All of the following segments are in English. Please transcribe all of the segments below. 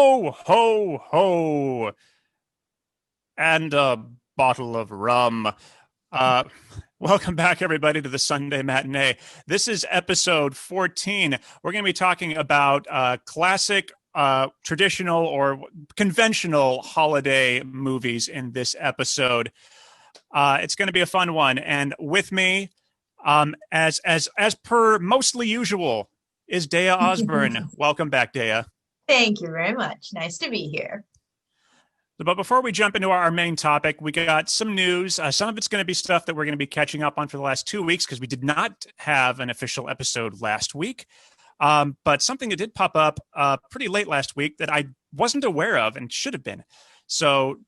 Ho, ho, ho, and a bottle of rum. Uh, Welcome back, everybody, to the Sunday Matinee. This is episode 14. We're going to be talking about classic, traditional, or conventional holiday movies in this episode. It's going to be a fun one. And with me, as per mostly usual, is Deya Osborne. Welcome back, Deya. Thank you very much. Nice to be here. But before we jump into our main topic, we got some news. Some of it's going to be stuff that we're going to be catching up on for the last 2 weeks because we did not have an official episode last week. But something that did pop up pretty late last week that I wasn't aware of and should have been. So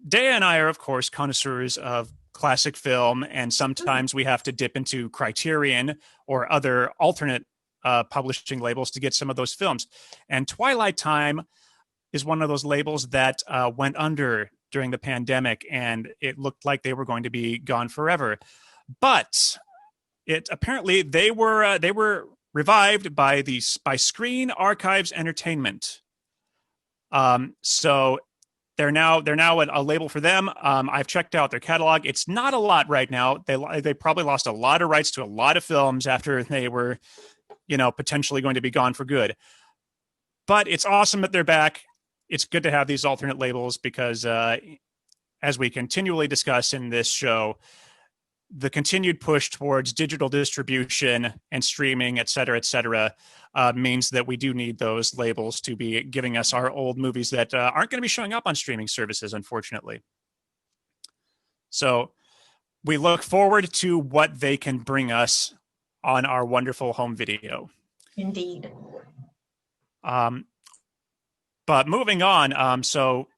Daya and I are, of course, connoisseurs of classic film, and sometimes we have to dip into Criterion or other alternate publishing labels to get some of those films. And Twilight Time is one of those labels that went under during the pandemic, and it looked like they were going to be gone forever. But it apparently they were revived by Screen Archives Entertainment. So they're now a label for them. I've checked out their catalog. It's not a lot right now. They probably lost a lot of rights to a lot of films after they were, potentially going to be gone for good. But it's awesome that they're back. It's good to have these alternate labels because, as we continually discuss in this show, the continued push towards digital distribution and streaming, et cetera, means that we do need those labels to be giving us our old movies that aren't going to be showing up on streaming services, unfortunately. So we look forward to what they can bring us on our wonderful home video. Indeed. But moving on, so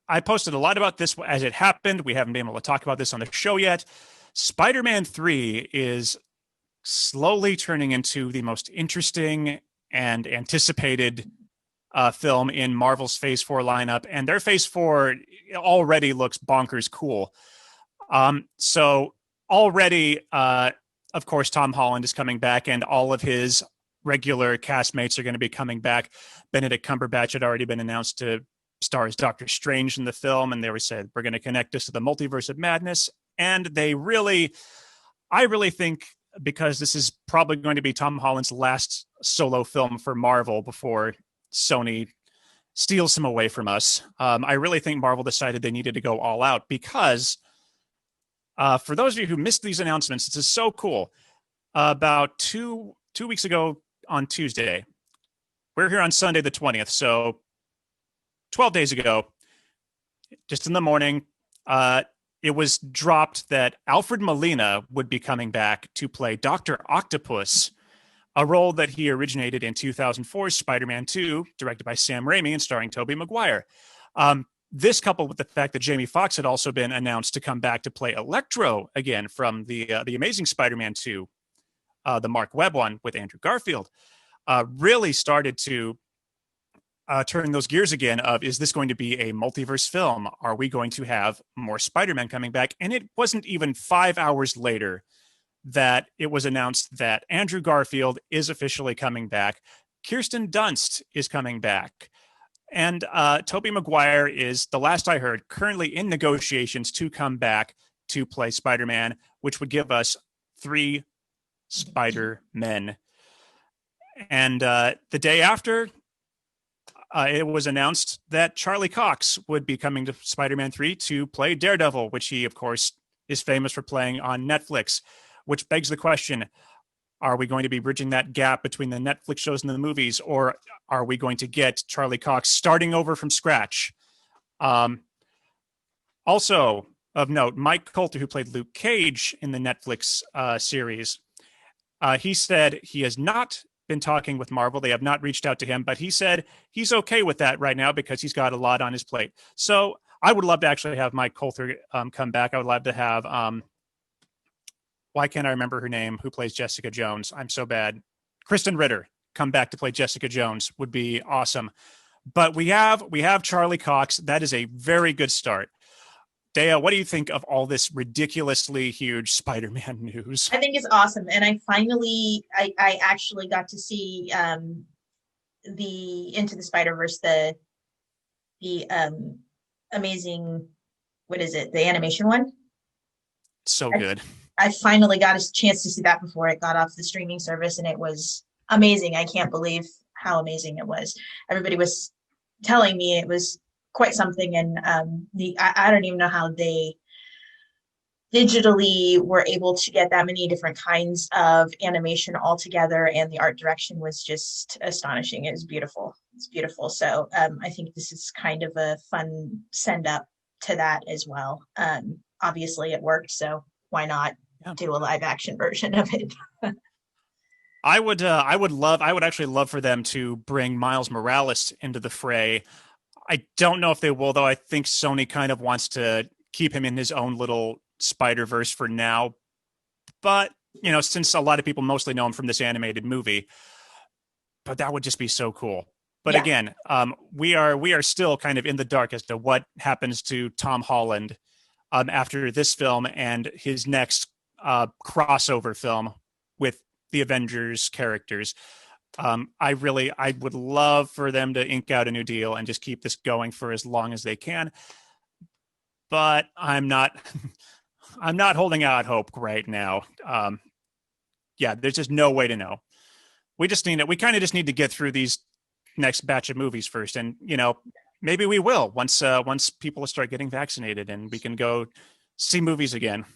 I posted a lot about this as it happened. We haven't been able to talk about this on the show yet. Spider-Man 3 is slowly turning into the most interesting and anticipated film in Marvel's Phase 4 lineup, and their Phase 4 already looks bonkers cool. So already, of course, Tom Holland is coming back, and all of his regular castmates are going to be coming back. Benedict Cumberbatch had already been announced to star as Doctor Strange in the film, and they were said, we're going to connect this to the multiverse of madness. And I really think, because this is probably going to be Tom Holland's last solo film for Marvel before Sony steals him away from us, I really think Marvel decided they needed to go all out because for those of you who missed these announcements, this is so cool. About two weeks ago on Tuesday, we're here on Sunday the 20th, so 12 days ago, just in the morning, it was dropped that Alfred Molina would be coming back to play Dr. Octopus, a role that he originated in 2004's Spider-Man 2, directed by Sam Raimi and starring Tobey Maguire. This, coupled with the fact that Jamie Foxx had also been announced to come back to play Electro again from the Amazing Spider-Man 2, the Mark Webb one with Andrew Garfield, really started to turn those gears again of, is this going to be a multiverse film? Are we going to have more Spider-Man coming back? And it wasn't even 5 hours later that it was announced that Andrew Garfield is officially coming back. Kirsten Dunst is coming back. And Tobey Maguire is, the last I heard, currently in negotiations to come back to play Spider-Man, which would give us 3 Spider-Men. And the day after, it was announced that Charlie Cox would be coming to Spider-Man 3 to play Daredevil, which he, of course, is famous for playing on Netflix, which begs the question, are we going to be bridging that gap between the Netflix shows and the movies, or are we going to get Charlie Cox starting over from scratch? Also of note, Mike Colter, who played Luke Cage in the Netflix series, he said he has not been talking with Marvel. They have not reached out to him, but he said he's okay with that right now because he's got a lot on his plate. So I would love to actually have Mike Colter come back. I would love to have, why can't I remember her name, who plays Jessica Jones? I'm so bad. Kristen Ritter come back to play Jessica Jones would be awesome. But we have Charlie Cox. That is a very good start. Deya, what do you think of all this ridiculously huge Spider-Man news? I think it's awesome. And I actually got to see the Into the Spider-Verse, the amazing, what is it? The animation one. So I, good. I finally got a chance to see that before it got off the streaming service, and it was amazing. I can't believe how amazing it was. Everybody was telling me it was quite something, and I don't even know how they digitally were able to get that many different kinds of animation all together, and the art direction was just astonishing. It was beautiful. It's beautiful. So I think this is kind of a fun send up to that as well. Obviously it worked, so why not Yeah. do a live action version of it? I would actually love for them to bring Miles Morales into the fray. I don't know if they will, though. I think Sony kind of wants to keep him in his own little Spider-Verse for now. But, since a lot of people mostly know him from this animated movie, but that would just be so cool. But Yeah. again, we are still kind of in the dark as to what happens to Tom Holland after this film and his next crossover film with the Avengers characters. I would love for them to ink out a new deal and just keep this going for as long as they can. But I'm not, I'm not holding out hope right now. Yeah, there's just no way to know. We just need it. We kind of just need to get through these next batch of movies first, and maybe we will once people start getting vaccinated and we can go see movies again.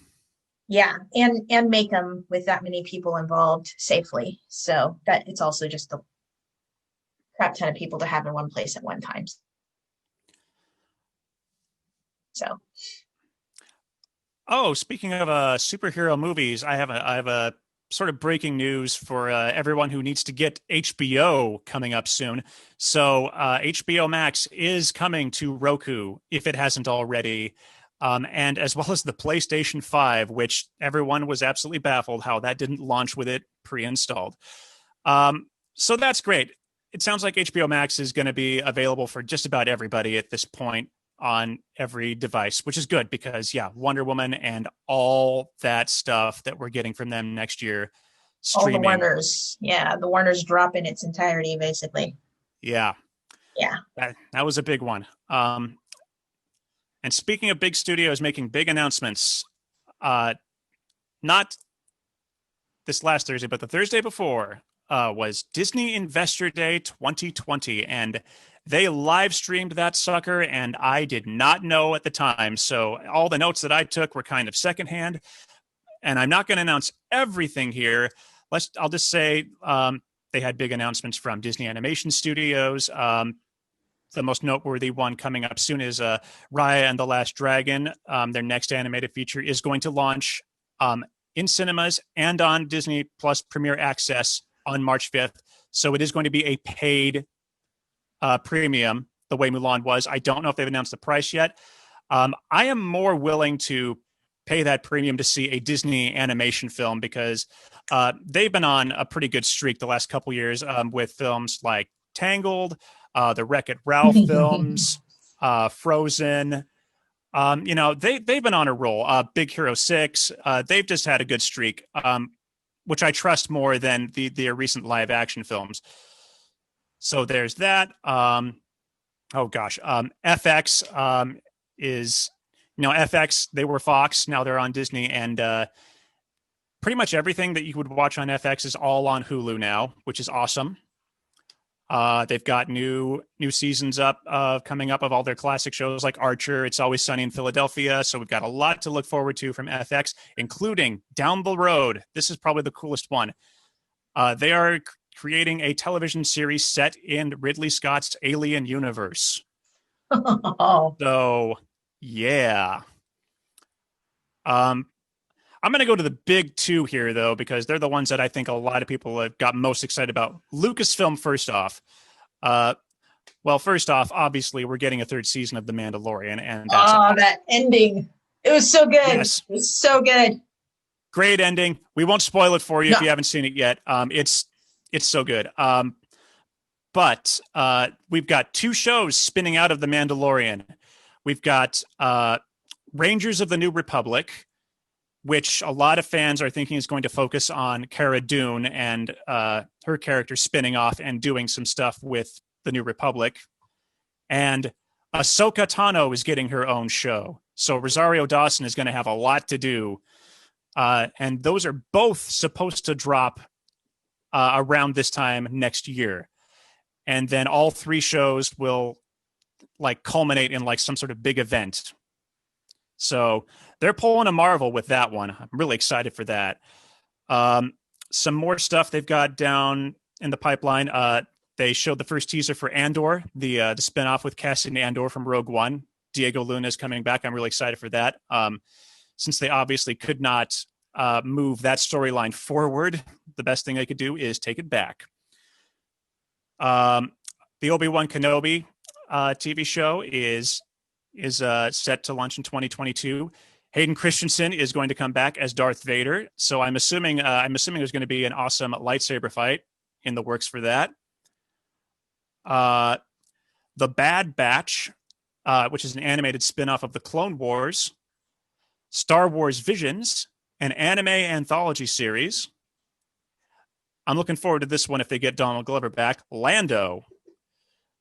Yeah, and make them with that many people involved safely. So that it's also just a crap ton of people to have in one place at one time. So Oh, speaking of superhero movies, I have a sort of breaking news for everyone who needs to get HBO coming up soon. So HBO Max is coming to Roku if it hasn't already, and as well as the PlayStation 5, which everyone was absolutely baffled how that didn't launch with it pre-installed. So that's great. It sounds like HBO Max is going to be available for just about everybody at this point on every device, which is good because, yeah, Wonder Woman and all that stuff that we're getting from them next year all the streaming. Warners, yeah, the Warners drop in its entirety, basically. Yeah, Yeah. that was a big one. And speaking of big studios making big announcements, uh, not this last Thursday, but the Thursday before was Disney Investor Day 2020. And they live streamed that sucker, and I did not know at the time. So all the notes that I took were kind of secondhand. And I'm not going to announce everything here. I'll just say they had big announcements from Disney Animation Studios. The most noteworthy one coming up soon is Raya and the Last Dragon. Their next animated feature is going to launch in cinemas and on Disney Plus Premier Access on March 5th. So it is going to be a paid premium the way Mulan was. I don't know if they've announced the price yet. I am more willing to pay that premium to see a Disney animation film because they've been on a pretty good streak the last couple years with films like Tangled, the Wreck-It Ralph films, Frozen. They've been on a roll. Big Hero 6. They've just had a good streak, which I trust more than the recent live action films. So there's that. Oh gosh, FX is FX. They were Fox. Now they're on Disney, and pretty much everything that you would watch on FX is all on Hulu now, which is awesome. They've got new seasons coming up of all their classic shows like Archer, It's Always Sunny in Philadelphia. So we've got a lot to look forward to from FX, including down the road. This is probably the coolest one. They are creating a television series set in Ridley Scott's Alien universe. Oh, So yeah. Um, I'm going to go to the big two here, though, because they're the ones that I think a lot of people have got most excited about. Lucasfilm, first off. Uh, well, first off, obviously, we're getting a third season of The Mandalorian, and that's oh, awesome. that ending. It was so good. It Yes, was so good. great ending. We won't spoil it for you if No. you haven't seen it yet. It's so good. But we've got two shows spinning out of The Mandalorian. We've got Rangers of the New Republic, which a lot of fans are thinking is going to focus on Cara Dune and her character spinning off and doing some stuff with the New Republic. And Ahsoka Tano is getting her own show. So Rosario Dawson is going to have a lot to do. And those are both supposed to drop around this time next year. And then all three shows will like culminate in like some sort of big event. So they're pulling a Marvel with that one. I'm really excited for that. Some more stuff they've got down in the pipeline. They showed the first teaser for Andor, the spinoff with Cassian Andor from Rogue One. Diego Luna is coming back. I'm really excited for that. Since they obviously could not move that storyline forward, the best thing they could do is take it back. The Obi-Wan Kenobi TV show is set to launch in 2022. Hayden Christensen is going to come back as Darth Vader. So I'm assuming there's going to be an awesome lightsaber fight in the works for that. The Bad Batch, which is an animated spin-off of the Clone Wars, Star Wars Visions, an anime anthology series. I'm looking forward to this one if they get Donald Glover back. Lando.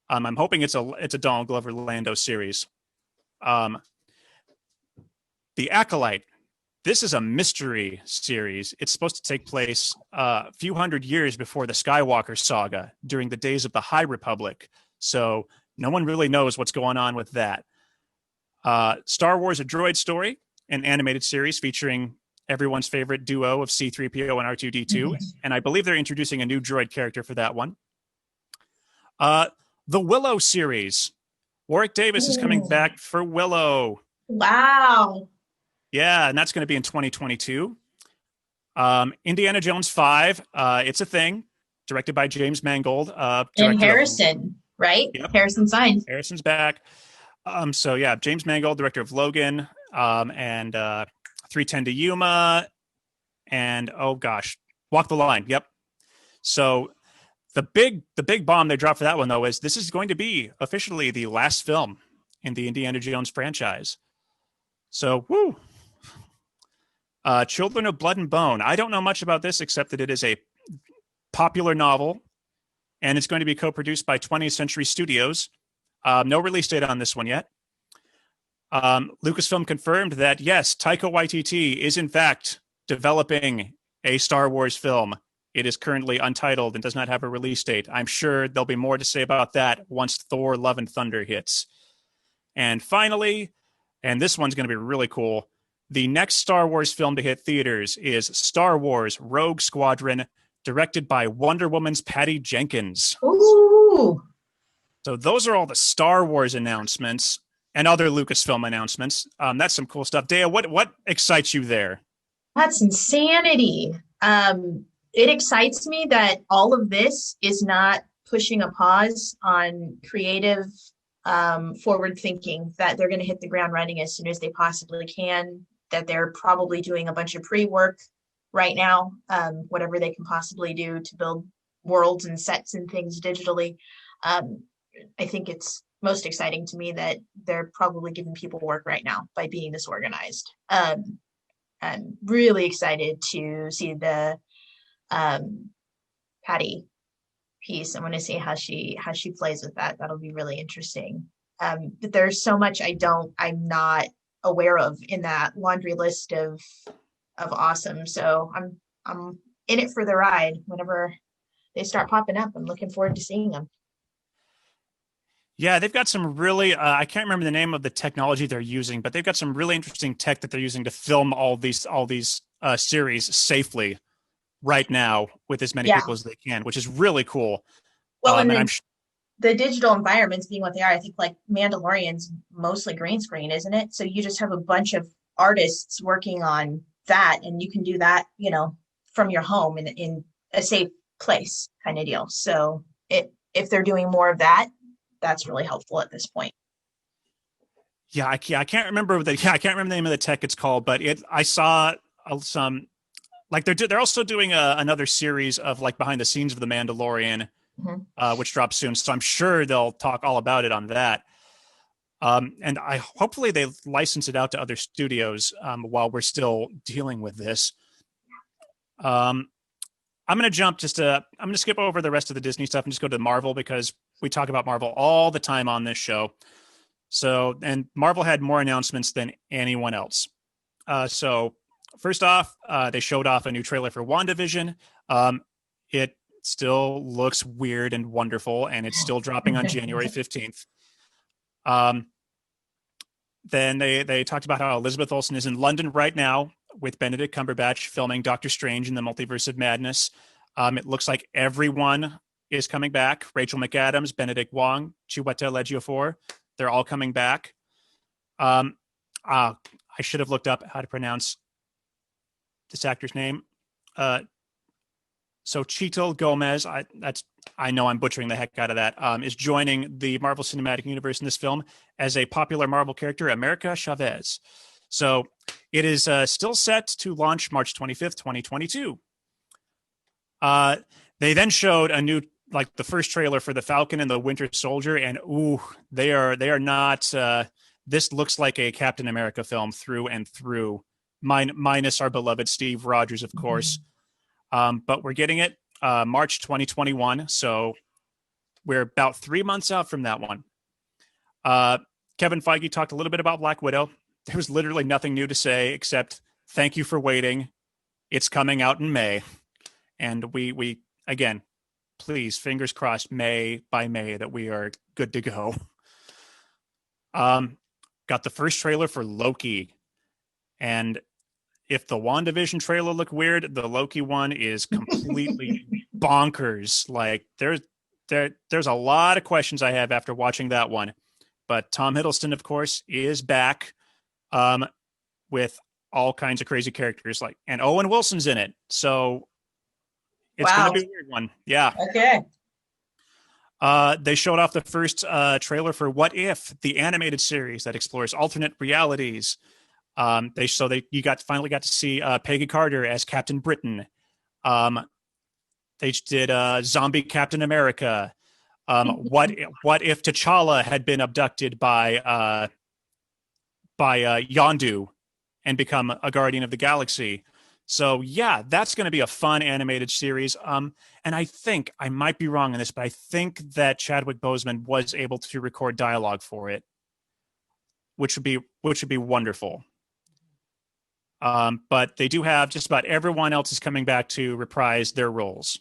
I'm hoping it's a Donald Glover Lando series. The Acolyte. This is a mystery series. It's supposed to take place a few hundred years before the Skywalker saga, during the days of the High Republic. So no one really knows what's going on with that. Star Wars: A Droid Story, an animated series featuring everyone's favorite duo of C-3PO and R2-D2. And I believe they're introducing a new droid character for that one. The Willow series. Warwick Davis is coming back for Willow. Wow. Yeah, and that's going to be in 2022. Indiana Jones 5, it's a thing, directed by James Mangold. And Harrison, right? Yep. Harrison signed. Harrison's back. So yeah, James Mangold, director of Logan, and 3:10 to Yuma, and oh gosh, Walk the Line. Yep. So the big bomb they dropped for that one though is this is going to be officially the last film in the Indiana Jones franchise. So woo. Children of Blood and Bone. I don't know much about this except that it is a popular novel, and it's going to be co-produced by 20th Century Studios. No release date on this one yet. Lucasfilm confirmed that, yes, Taika Waititi is in fact developing a Star Wars film. It is currently untitled and does not have a release date. I'm sure there'll be more to say about that once Thor: Love and Thunder hits. And finally, and this one's going to be really cool, the next Star Wars film to hit theaters is Star Wars: Rogue Squadron, directed by Wonder Woman's Patty Jenkins. Ooh. So those are all the Star Wars announcements and other Lucasfilm announcements. That's some cool stuff. Deya, what excites you there? That's insanity. It excites me that all of this is not pushing a pause on creative forward thinking, that they're going to hit the ground running as soon as they possibly can, that they're probably doing a bunch of pre-work right now, whatever they can possibly do to build worlds and sets and things digitally. I think it's most exciting to me that they're probably giving people work right now by being this organized. I'm really excited to see the Patty piece. I want to see how she plays with that. That'll be really interesting. But there's so much I'm not aware of in that laundry list of awesome. So I'm in it for the ride whenever they start popping up. I'm looking forward to seeing them. Yeah, they've got some really, I can't remember the name of the technology they're using, but they've got some really interesting tech that they're using to film all these series safely right now with as many people as they can, which is really cool. Well, and the digital environments being what they are, I think like Mandalorian's mostly green screen, isn't it? So you just have a bunch of artists working on that, and you can do that, from your home in a safe place kind of deal. So if they're doing more of that, that's really helpful at this point. Yeah, I can't remember the name of the tech it's called, but I saw some, like they're also doing another series of like behind the scenes of The Mandalorian, which drops soon. So I'm sure they'll talk all about it on that. And I hopefully they license it out to other studios while we're still dealing with this. Um, I'm going to jump I'm going to skip over the rest of the Disney stuff and just go to Marvel because we talk about Marvel all the time on this show. So, and Marvel had more announcements than anyone else. So, first off, they showed off a new trailer for WandaVision. It still looks weird and wonderful, and it's still dropping on January 15th. Um, then they talked about how Elizabeth Olsen is in London right now with Benedict Cumberbatch filming Doctor Strange in the Multiverse of Madness. It looks like everyone is coming back. Rachel McAdams, Benedict Wong, Chiwetel Ejiofor, they're all coming back. I should have looked up how to pronounce this actor's name. So Chital Gomez, I know I'm butchering the heck out of that, is joining the Marvel Cinematic Universe in this film as a popular Marvel character, America Chavez. So it is still set to launch March 25th, 2022. They then showed a new, like the first trailer for the Falcon and the Winter Soldier, and they are not. This looks like a Captain America film through and through, minus our beloved Steve Rogers, of course. But we're getting it March 2021, so we're about 3 months out from that one. Kevin Feige talked a little bit about Black Widow. There was literally nothing new to say except thank you for waiting. It's coming out in May. And we again, please, fingers crossed, May by May that we are good to go. Got the first trailer for Loki. And if the WandaVision trailer looked weird, the Loki one is completely bonkers. Like there's a lot of questions I have after watching that one. But Tom Hiddleston, of course, is back with all kinds of crazy characters, and Owen Wilson's in it. So it's going to be a weird one. Yeah. Okay. They showed off the first trailer for What If, the animated series that explores alternate realities. You finally got to see Peggy Carter as Captain Britain. They did Zombie Captain America. What if T'Challa had been abducted by Yondu and become a Guardian of the Galaxy? So yeah, that's going to be a fun animated series. And I think I might be wrong on this, but I think that Chadwick Boseman was able to record dialogue for it, which would be wonderful. But they do have just about everyone else is coming back to reprise their roles.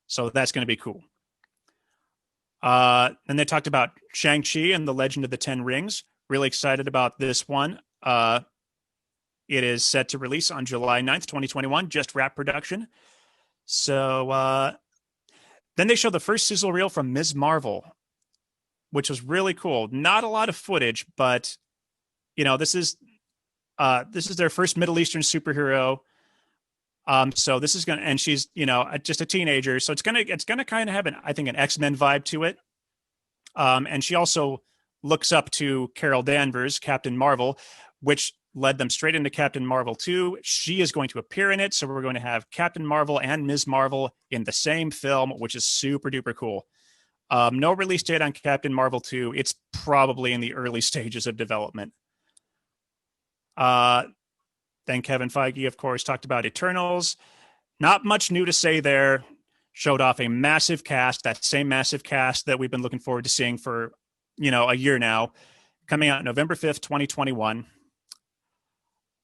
So that's going to be cool. Then they talked about Shang-Chi and the Legend of the Ten Rings. Really excited about this one. It is set to release on July 9th, 2021, just wrapped production. So then they showed the first sizzle reel from Ms. Marvel, which was really cool. Not a lot of footage, but this is their first Middle Eastern superhero. So this is gonna, and she's just a teenager, so it's gonna kind of have I think an X-Men vibe to it. And she also looks up to Carol Danvers, Captain Marvel, which led them straight into Captain Marvel 2. She is going to appear in it, so we're going to have Captain Marvel and Ms. Marvel in the same film, which is super duper cool. No release date on Captain Marvel 2. It's probably in the early stages of development. Then Kevin Feige, of course, talked about Eternals. Not much new to say there. Showed off a massive cast, that same massive cast that we've been looking forward to seeing for, a year now. Coming out November 5th, 2021.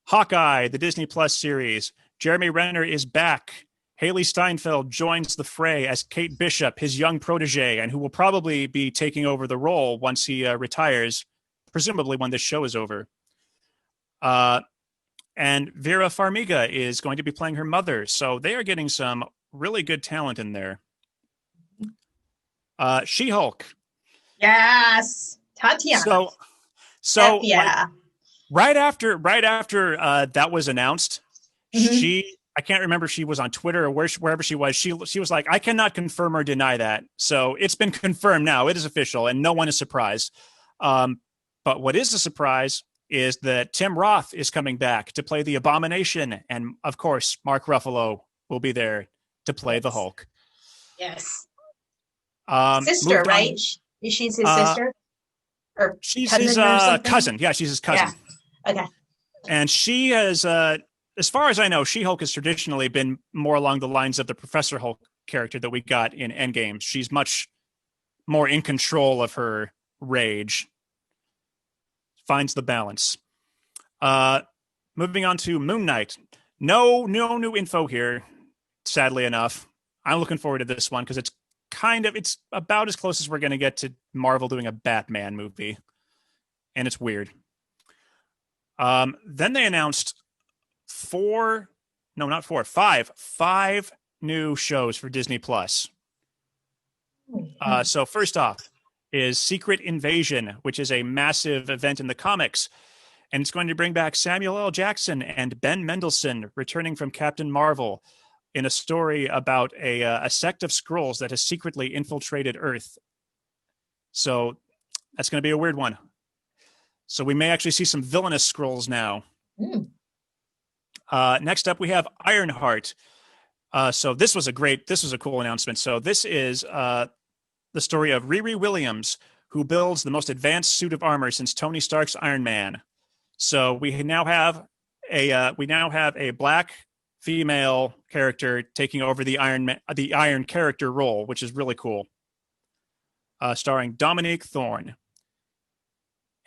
Hawkeye, the Disney Plus series. Jeremy Renner is back. Haley Steinfeld joins the fray as Kate Bishop, his young protege, and who will probably be taking over the role once he retires, presumably when this show is over. And Vera Farmiga is going to be playing her mother. So they are getting some really good talent in there. She-Hulk. Yes. Tatiana. So yeah. Right after that was announced, I can't remember if she was on Twitter or wherever she was. She was like, I cannot confirm or deny that. So it's been confirmed now. It is official, and no one is surprised. But what is a surprise is that Tim Roth is coming back to play the Abomination, and of course, Mark Ruffalo will be there to play the Hulk. Yes. Sister, right? She's his sister. or She's his cousin or something. cousin. Yeah, she's his Yeah. cousin. Okay. And she has, as far as I know, She-Hulk has traditionally been more along the lines of the Professor Hulk character that we got in Endgame. She's much more in control of her rage, finds the balance. Uh, Moving on to Moon Knight. No new info here, sadly enough. I'm looking forward to this one because it's about as close as we're going to get to Marvel doing a Batman movie, and it's weird. Then they announced four, no, not four, five new shows for Disney Plus. So first off is Secret Invasion, which is a massive event in the comics, and it's going to bring back Samuel L. Jackson and Ben Mendelsohn returning from Captain Marvel in a story about a sect of Skrulls that has secretly infiltrated Earth. So that's going to be a weird one. So we may actually see some villainous Skrulls now. Mm. Next up, we have Ironheart. So this was a cool announcement. So this is the story of Riri Williams, who builds the most advanced suit of armor since Tony Stark's Iron Man. So we now have a black female character taking over the Iron character role, which is really cool. Starring Dominique Thorne.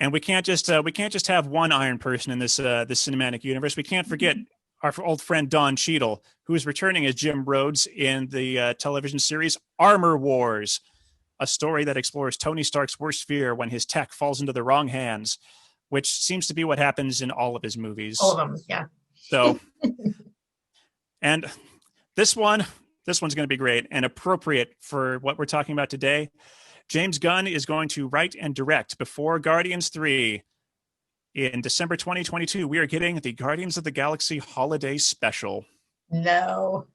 And we can't just have one Iron person in this cinematic universe. We can't forget our old friend Don Cheadle, who is returning as Jim Rhodes in the television series Armor Wars, a story that explores Tony Stark's worst fear when his tech falls into the wrong hands, which seems to be what happens in all of his movies. All of them, yeah. So, and this one's going to be great and appropriate for what we're talking about today. James Gunn is going to write and direct before Guardians 3 in December 2022. We are getting the Guardians of the Galaxy Holiday Special. No.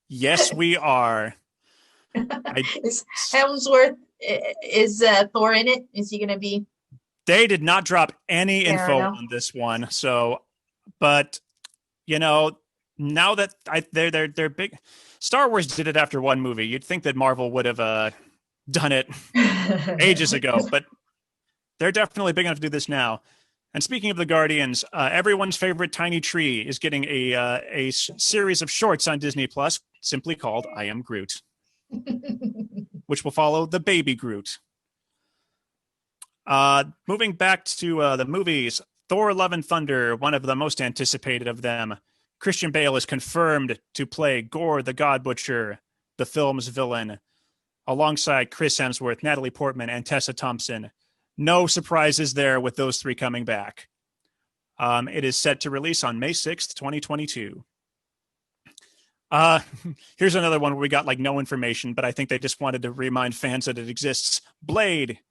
Yes, we are. Is Hemsworth, is Thor in it? Is he going to be? They did not drop any info enough on this one. So, but now that they're big, Star Wars did it after one movie. You'd think that Marvel would have done it ages ago, but they're definitely big enough to do this now. And speaking of the Guardians, everyone's favorite Tiny Tree is getting a series of shorts on Disney Plus, simply called "I Am Groot," which will follow the baby Groot. Moving back to the movies, Thor: Love and Thunder, one of the most anticipated of them. Christian Bale is confirmed to play Gore the God Butcher, the film's villain, alongside Chris Hemsworth, Natalie Portman, and Tessa Thompson. No surprises there with those three coming back. It is set to release on May 6th, 2022. Here's another one where we got no information, but I think they just wanted to remind fans that it exists. Blade.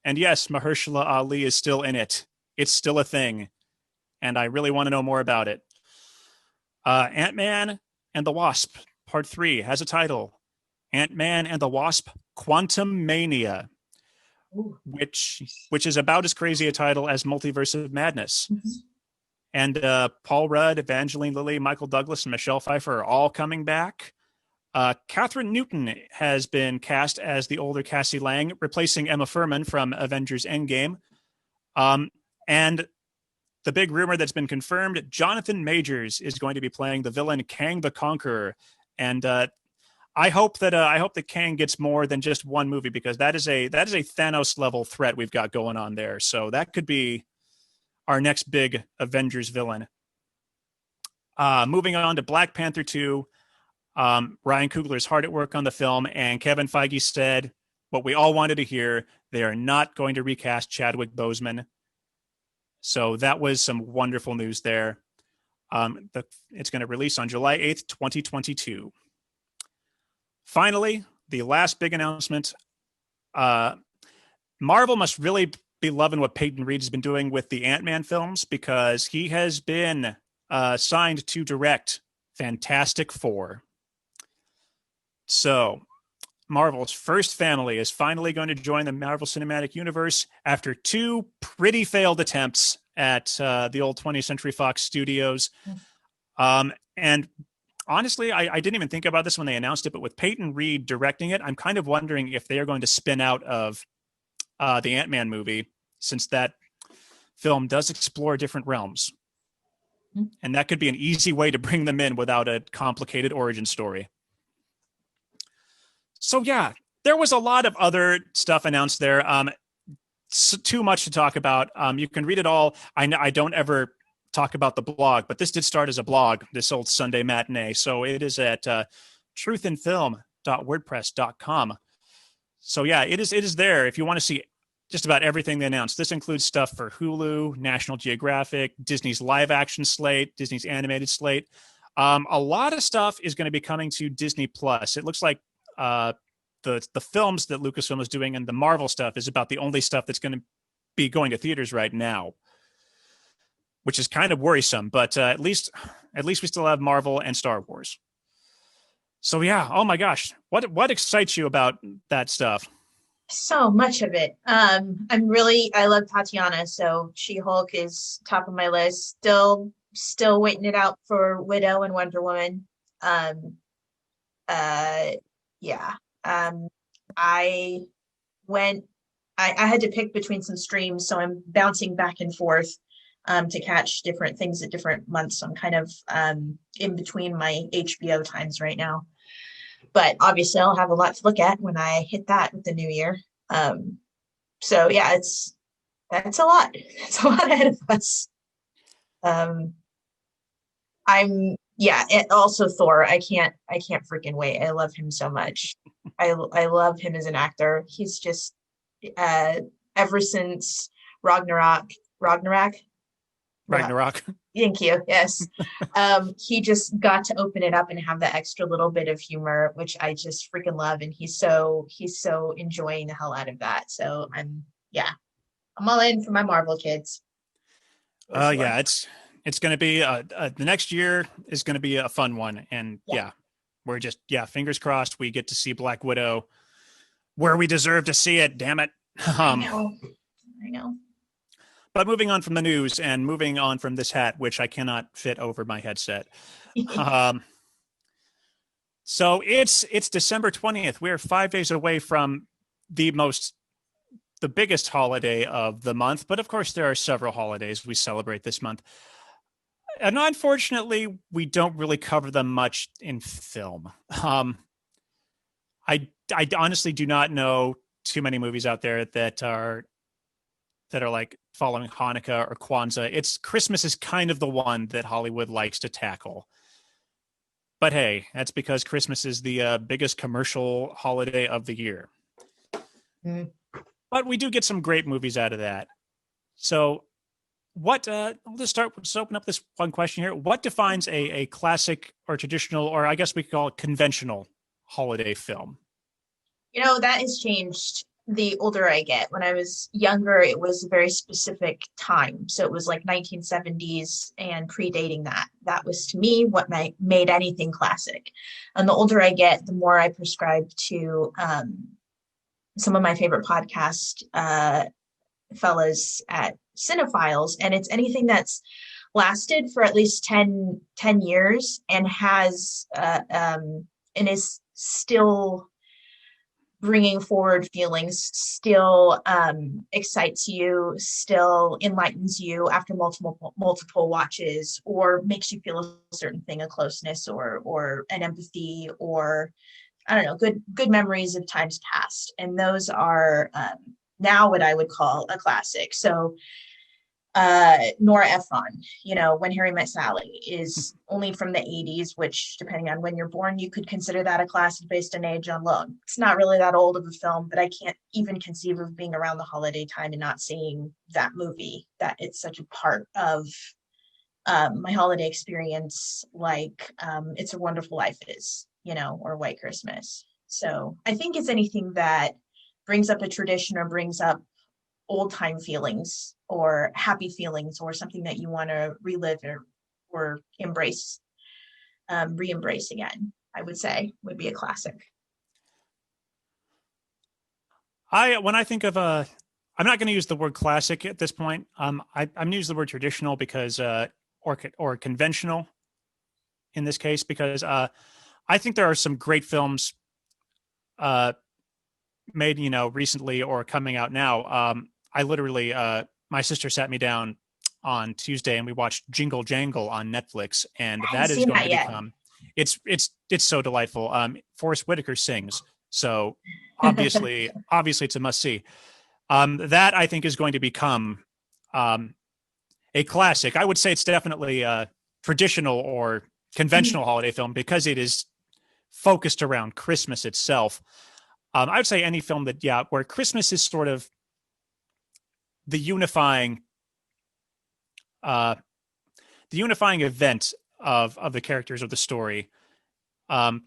And yes, Mahershala Ali is still in it. It's still a thing. And I really want to know more about it. Ant-Man and the Wasp, Part 3, has a title. Ant-Man and the Wasp, Quantum Mania, which is about as crazy a title as Multiverse of Madness. Mm-hmm. And Paul Rudd, Evangeline Lilly, Michael Douglas, and Michelle Pfeiffer are all coming back. Catherine Newton has been cast as the older Cassie Lang, replacing Emma Furman from Avengers Endgame. And the big rumor that's been confirmed, Jonathan Majors is going to be playing the villain Kang the Conqueror. And I hope that Kang gets more than just one movie, because that is a Thanos level threat we've got going on there. So that could be our next big Avengers villain. Moving on to Black Panther 2. Ryan Coogler is hard at work on the film, and Kevin Feige said what we all wanted to hear: they are not going to recast Chadwick Boseman. So that was some wonderful news there. It's going to release on July 8th, 2022. Finally, the last big announcement. Marvel must really be loving what Peyton Reed has been doing with the Ant-Man films, because he has been signed to direct Fantastic Four. So Marvel's first family is finally going to join the Marvel Cinematic Universe after two pretty failed attempts at the old 20th Century Fox studios. And honestly, I didn't even think about this when they announced it, but with Peyton Reed directing it, I'm kind of wondering if they are going to spin out of the Ant-Man movie, since that film does explore different realms. And that could be an easy way to bring them in without a complicated origin story. So yeah, there was a lot of other stuff announced there. Too much to talk about. You can read it all. I don't ever talk about the blog, but this did start as a blog, this old Sunday matinee. So it is at truthandfilm.wordpress.com. So yeah, it is there if you want to see just about everything they announced. This includes stuff for Hulu, National Geographic, Disney's live action slate, Disney's animated slate. A lot of stuff is going to be coming to Disney Plus. It looks like the films that Lucasfilm is doing and the Marvel stuff is about the only stuff that's going to be going to theaters right now, which is kind of worrisome. But at least we still have Marvel and Star Wars. So yeah, oh my gosh, what excites you about that stuff? So much of it. I love Tatiana, so She-Hulk is top of my list. Still waiting it out for Widow and Wonder Woman. Um, uh, yeah. I went, I had to pick between some streams, so I'm bouncing back and forth to catch different things at different months. So I'm kind of in between my HBO times right now. But obviously, I'll have a lot to look at when I hit that with the new year. Um, so yeah, that's a lot. It's a lot ahead of us. Um, also Thor. I can't freaking wait. I love him so much. I love him as an actor. He's just uh ever since Ragnarok. Ragnarok. Thank you. Yes. He just got to open it up and have that extra little bit of humor, which I just freaking love. And he's so enjoying the hell out of that. So I'm all in for my Marvel kids for sure. Yeah, it's going to be the next year is going to be a fun one, and Yeah, yeah, we're just fingers crossed we get to see Black Widow where we deserve to see it. Damn it. I Um, know. I know. but moving on from the news and moving on from this hat, which I cannot fit over my headset. Um, so it's December 20th. We're 5 days away from the most the biggest holiday of the month, but of course there are several holidays we celebrate this month. And unfortunately, we don't really cover them much in film. I honestly do not know too many movies out there that are like following Hanukkah or Kwanzaa. It's Christmas is kind of the one that Hollywood likes to tackle. But hey, that's because Christmas is the biggest commercial holiday of the year. Mm. But we do get some great movies out of that. So let's open up this one question here. What defines a classic or traditional, or I guess we could call it conventional holiday film? That has changed the older I get. When I was younger, it was a very specific time. So it was like 1970s and predating that. That was to me what made anything classic. And the older I get, the more I prescribe to some of my favorite podcast fellas at Cinephiles. And it's anything that's lasted for at least 10 years and and is still bringing forward feelings, still excites you, still enlightens you after multiple watches, or makes you feel a certain thing, a closeness or an empathy, or I don't know, good memories of times past. And those are now what I would call a classic. So Nora Ephron, When Harry Met Sally is only from the 80s, which depending on when you're born, you could consider that a classic based on age alone. It's not really that old of a film, but I can't even conceive of being around the holiday time and not seeing that movie, that it's such a part of my holiday experience, like It's a Wonderful Life is, or White Christmas. So I think it's anything that brings up a tradition or brings up old time feelings or happy feelings or something that you want to relive or embrace, re-embrace again, I would say would be a classic. When I think of I'm not going to use the word classic at this point. I'm going to use the word traditional because or conventional in this case because I think there are some great films made, recently or coming out now. I literally, my sister sat me down on Tuesday and we watched Jingle Jangle on Netflix, and I haven't that is seen going that to yet. become it's so delightful. Forrest Whitaker sings, so obviously it's a must see. That I think is going to become um, a classic. I would say it's definitely a traditional or conventional holiday film because it is focused around Christmas itself. I would say any film that, yeah, where Christmas is sort of the uh, unifying event of the characters of the story, um,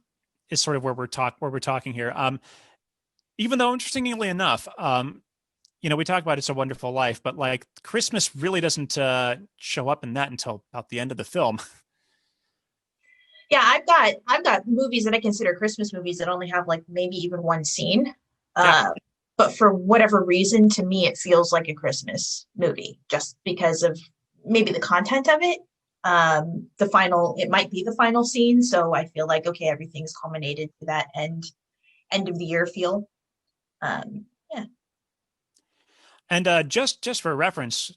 is sort of where we're talking here. Even though interestingly enough, we talk about It's a Wonderful Life, but like Christmas really doesn't show up in that until about the end of the film. Yeah, I've got movies that I consider Christmas movies that only have like maybe even one scene. Yeah. But for whatever reason, to me, it feels like a Christmas movie just because of maybe the content of it. It might be the final scene, so I feel like okay, everything's culminated to that end of the year feel. Yeah. And just for reference,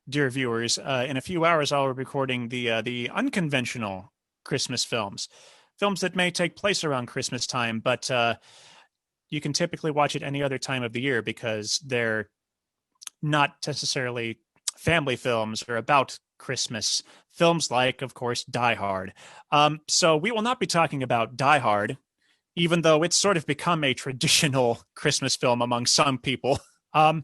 dear viewers, in a few hours I'll be recording the unconventional Christmas films, films that may take place around Christmas time, but you can typically watch it any other time of the year because they're not necessarily family films or about Christmas. Films like, of course, Die Hard. So we will not be talking about Die Hard, even though it's sort of become a traditional Christmas film among some people. Um,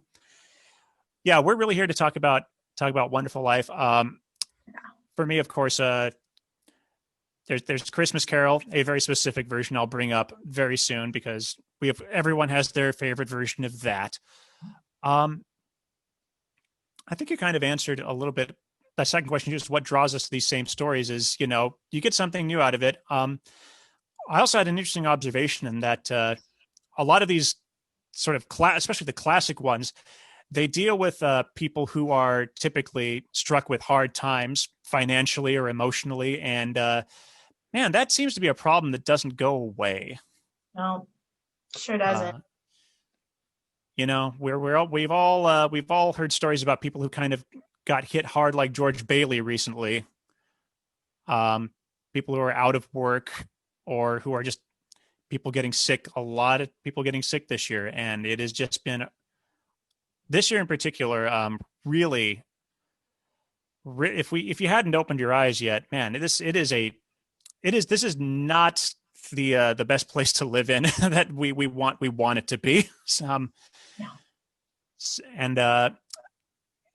yeah, we're really here to talk about Wonderful Life. For me, of course, there's Christmas Carol, a very specific version I'll bring up very soon because everyone has their favorite version of that. Um, I think you kind of answered a little bit. The second question, just what draws us to these same stories, is you get something new out of it. I also had an interesting observation in that a lot of these sort of especially the classic ones, they deal with people who are typically struck with hard times financially or emotionally, and man, that seems to be a problem that doesn't go away. No, sure doesn't. Uh, we've all heard stories about people who kind of got hit hard, like George Bailey recently. Um, People who are out of work or who are just people getting sick. A lot of people getting sick this year, and it has just been this year in particular. Really, if you hadn't opened your eyes yet, man, this is not the best place to live in that we want it to be. No. And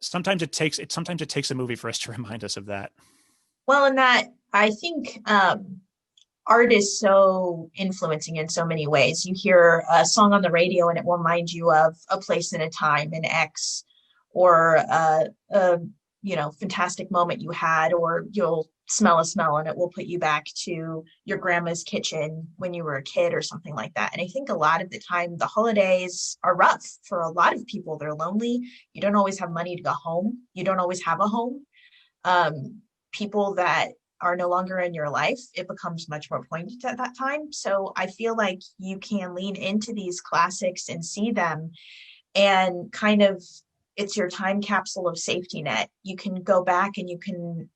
sometimes it takes a movie for us to remind us of that. Well, and that I think art is so influencing in so many ways. You hear a song on the radio and it will remind you of a place and a time, an ex, or a fantastic moment you had, or you'll smell a smell and it will put you back to your grandma's kitchen when you were a kid or something like that. And I think a lot of the time the holidays are rough for a lot of people. They're lonely. You don't always have money to go home. You don't always have a home. People that are no longer in your life, it becomes much more poignant at that time. So I feel like you can lean into these classics and see them and kind of it's your time capsule of safety net. You can go back and you can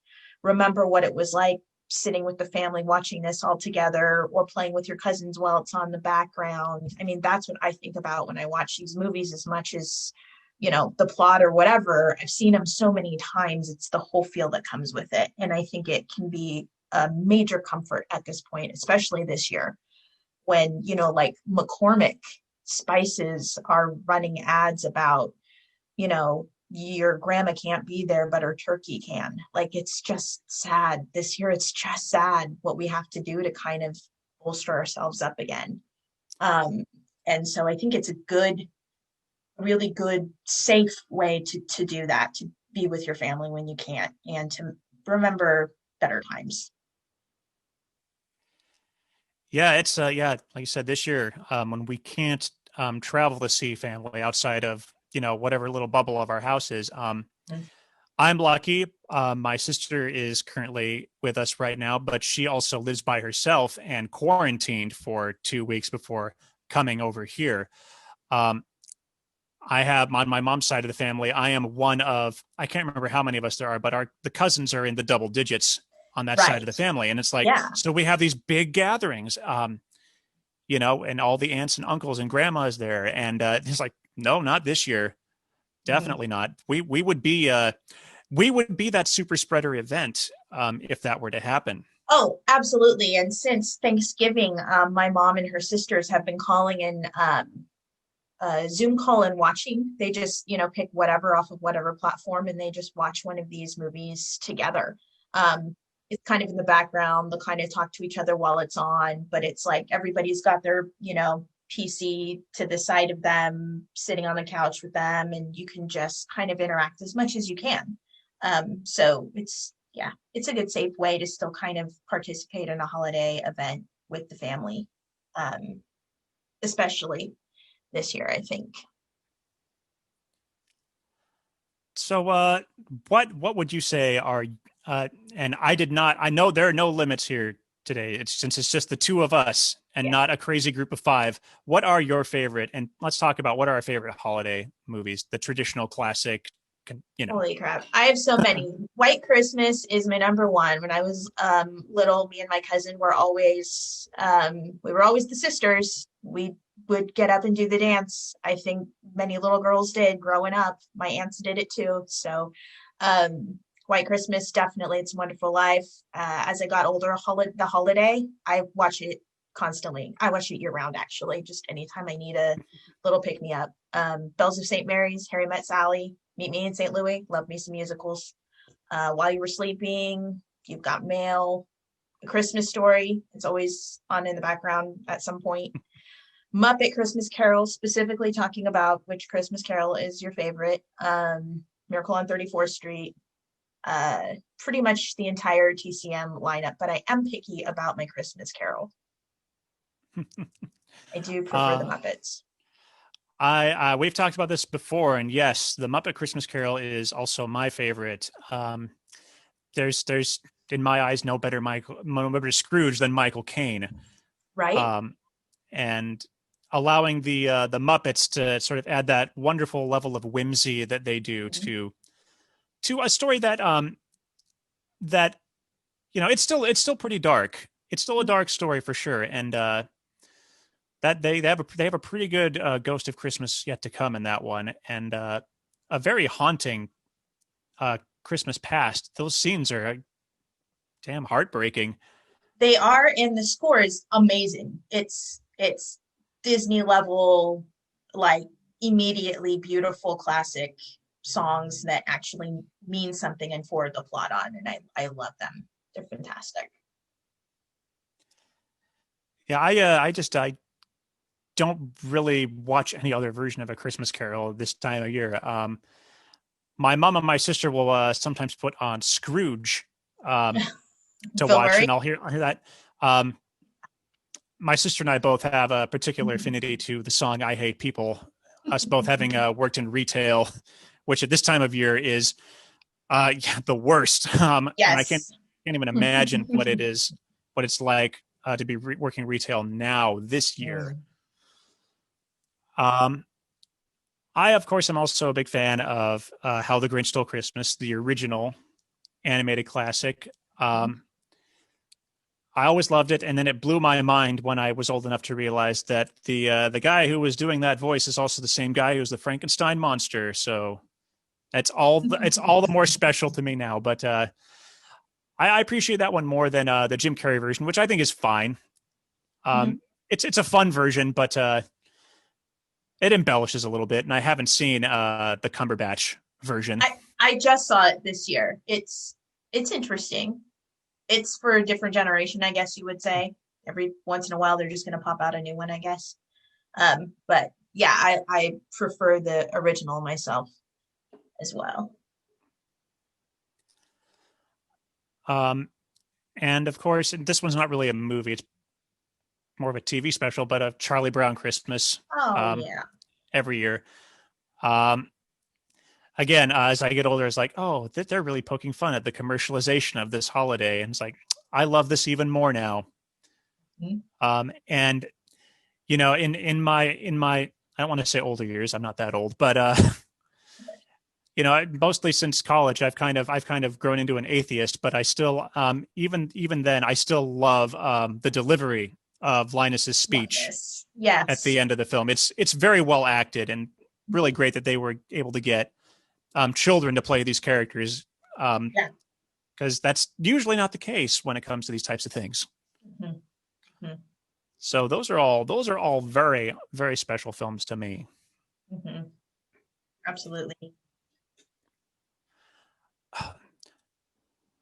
remember what it was like sitting with the family watching this all together or playing with your cousins while it's on the background. I mean, that's what I think about when I watch these movies as much as the plot or whatever. I've seen them so many times. It's the whole feel that comes with it. And I think it can be a major comfort at this point, especially this year when, like McCormick spices are running ads about, your grandma can't be there, but her turkey can. Like, it's just sad. This year, it's just sad what we have to do to kind of bolster ourselves up again. Um, and so I think it's a really good, safe way to do that, to be with your family when you can't, and to remember better times. Yeah, it's like you said, this year, when we can't travel to see family outside of whatever little bubble of our house is. Mm. I'm lucky. My sister is currently with us right now, but she also lives by herself and quarantined for 2 weeks before coming over here. Um, I have on my mom's side of the family, I am one of, I can't remember how many of us there are, but the cousins are in the double digits on that side of Right. the family. And it's like, Yeah. so we have these big gatherings, and all the aunts and uncles and grandmas there. And it's like, no, not this year. Mhm. Definitely not. We would be that super spreader event if that were to happen. Oh, absolutely. And since Thanksgiving, my mom and her sisters have been calling in Zoom call and watching. They just, pick whatever off of whatever platform and they just watch one of these movies together. Um, it's kind of in the background. They'll kind of talk to each other while it's on, but it's like everybody's got their, PC to the side of them, sitting on the couch with them, and you can just kind of interact as much as you can. So yeah, it's a good, safe way to still kind of participate in a holiday event with the family, um, especially this year, I think. So, what would you say are, and I did not, I know there are no limits here today. It's since it's just the two of us and Yeah. not a crazy group of five. What are your favorite? And let's talk about what are our favorite holiday movies, the traditional classic, you know. Holy crap. I have so many. White Christmas is my number one. When I was little, me and my cousin were always we were always the sisters. We would get up and do the dance. I think many little girls did growing up. My aunts did it too. So White Christmas, definitely It's a Wonderful Life. As I got older, the holiday, I watch it constantly. I watch it year round actually, just anytime I need a little pick me up. Bells of St. Mary's, Harry Met Sally, Meet Me in St. Louis. Love me some musicals. While You Were Sleeping, You've Got Mail, A Christmas Story. It's always on in the background at some point. Muppet Christmas Carol, specifically talking about which Christmas Carol is your favorite. Miracle on 34th Street. Pretty much the entire TCM lineup, but I am picky about my Christmas Carol. I do prefer the uh, Muppets. we've talked about this before, and yes, the Muppet Christmas Carol is also my favorite. There's in my eyes no better Scrooge than Michael Caine. Right? Um, and allowing the Muppets to sort of add that wonderful level of whimsy that they do Mhm. to a story that it's still pretty dark. It's still a dark story for sure, and that they have a pretty good Ghost of Christmas yet to come in that one, and a very haunting Christmas past. Those scenes are damn heartbreaking. They are, and the score is amazing. It's Disney level, like immediately beautiful classic songs that actually mean something and forward the plot on, and I love them. They're fantastic. Yeah, I don't really watch any other version of A Christmas Carol this time of year. My mom and my sister will sometimes put on Scrooge um, to Bill watch, Murray. and I'll hear that. Um, my sister and I both have a particular affinity to the song "I Hate People." Us both having worked in retail, which at this time of year is yeah, the worst. And I Yes. can't even imagine what it's like to be working retail now this year. Um, I, of course, am also a big fan of How the Grinch Stole Christmas, the original animated classic. Um, I always loved it, and then it blew my mind when I was old enough to realize that the guy who was doing that voice is also the same guy who was the Frankenstein monster. So it's all the more special to me now. But I appreciate that one more than the Jim Carrey version, which I think is fine. It's a fun version, but it embellishes a little bit, and I haven't seen the Cumberbatch version. I just saw it this year. It's interesting. It's for a different generation, I guess you would say. Every once in a while, they're just going to pop out a new one, I guess. But yeah, I prefer the original myself as well. Um, and of course, this one's not really a movie; it's more of a TV special, but a Charlie Brown Christmas Oh um, yeah. every year. Um, again, as I get older, it's like, oh, they're really poking fun at the commercialization of this holiday, and it's like, I love this even more now. Mhm. And in my I don't want to say older years. I'm not that old, but mostly since college, I've kind of grown into an atheist. But I still, even then, I still love the delivery of Linus's Love speech this. at Yes. the end of the film. It's very well acted and really great that they were able to get children to play these characters, um, Yeah. because that's usually not the case when it comes to these types of things. Mhm. Mhm. So those are all very very special films to me. Mhm. Absolutely.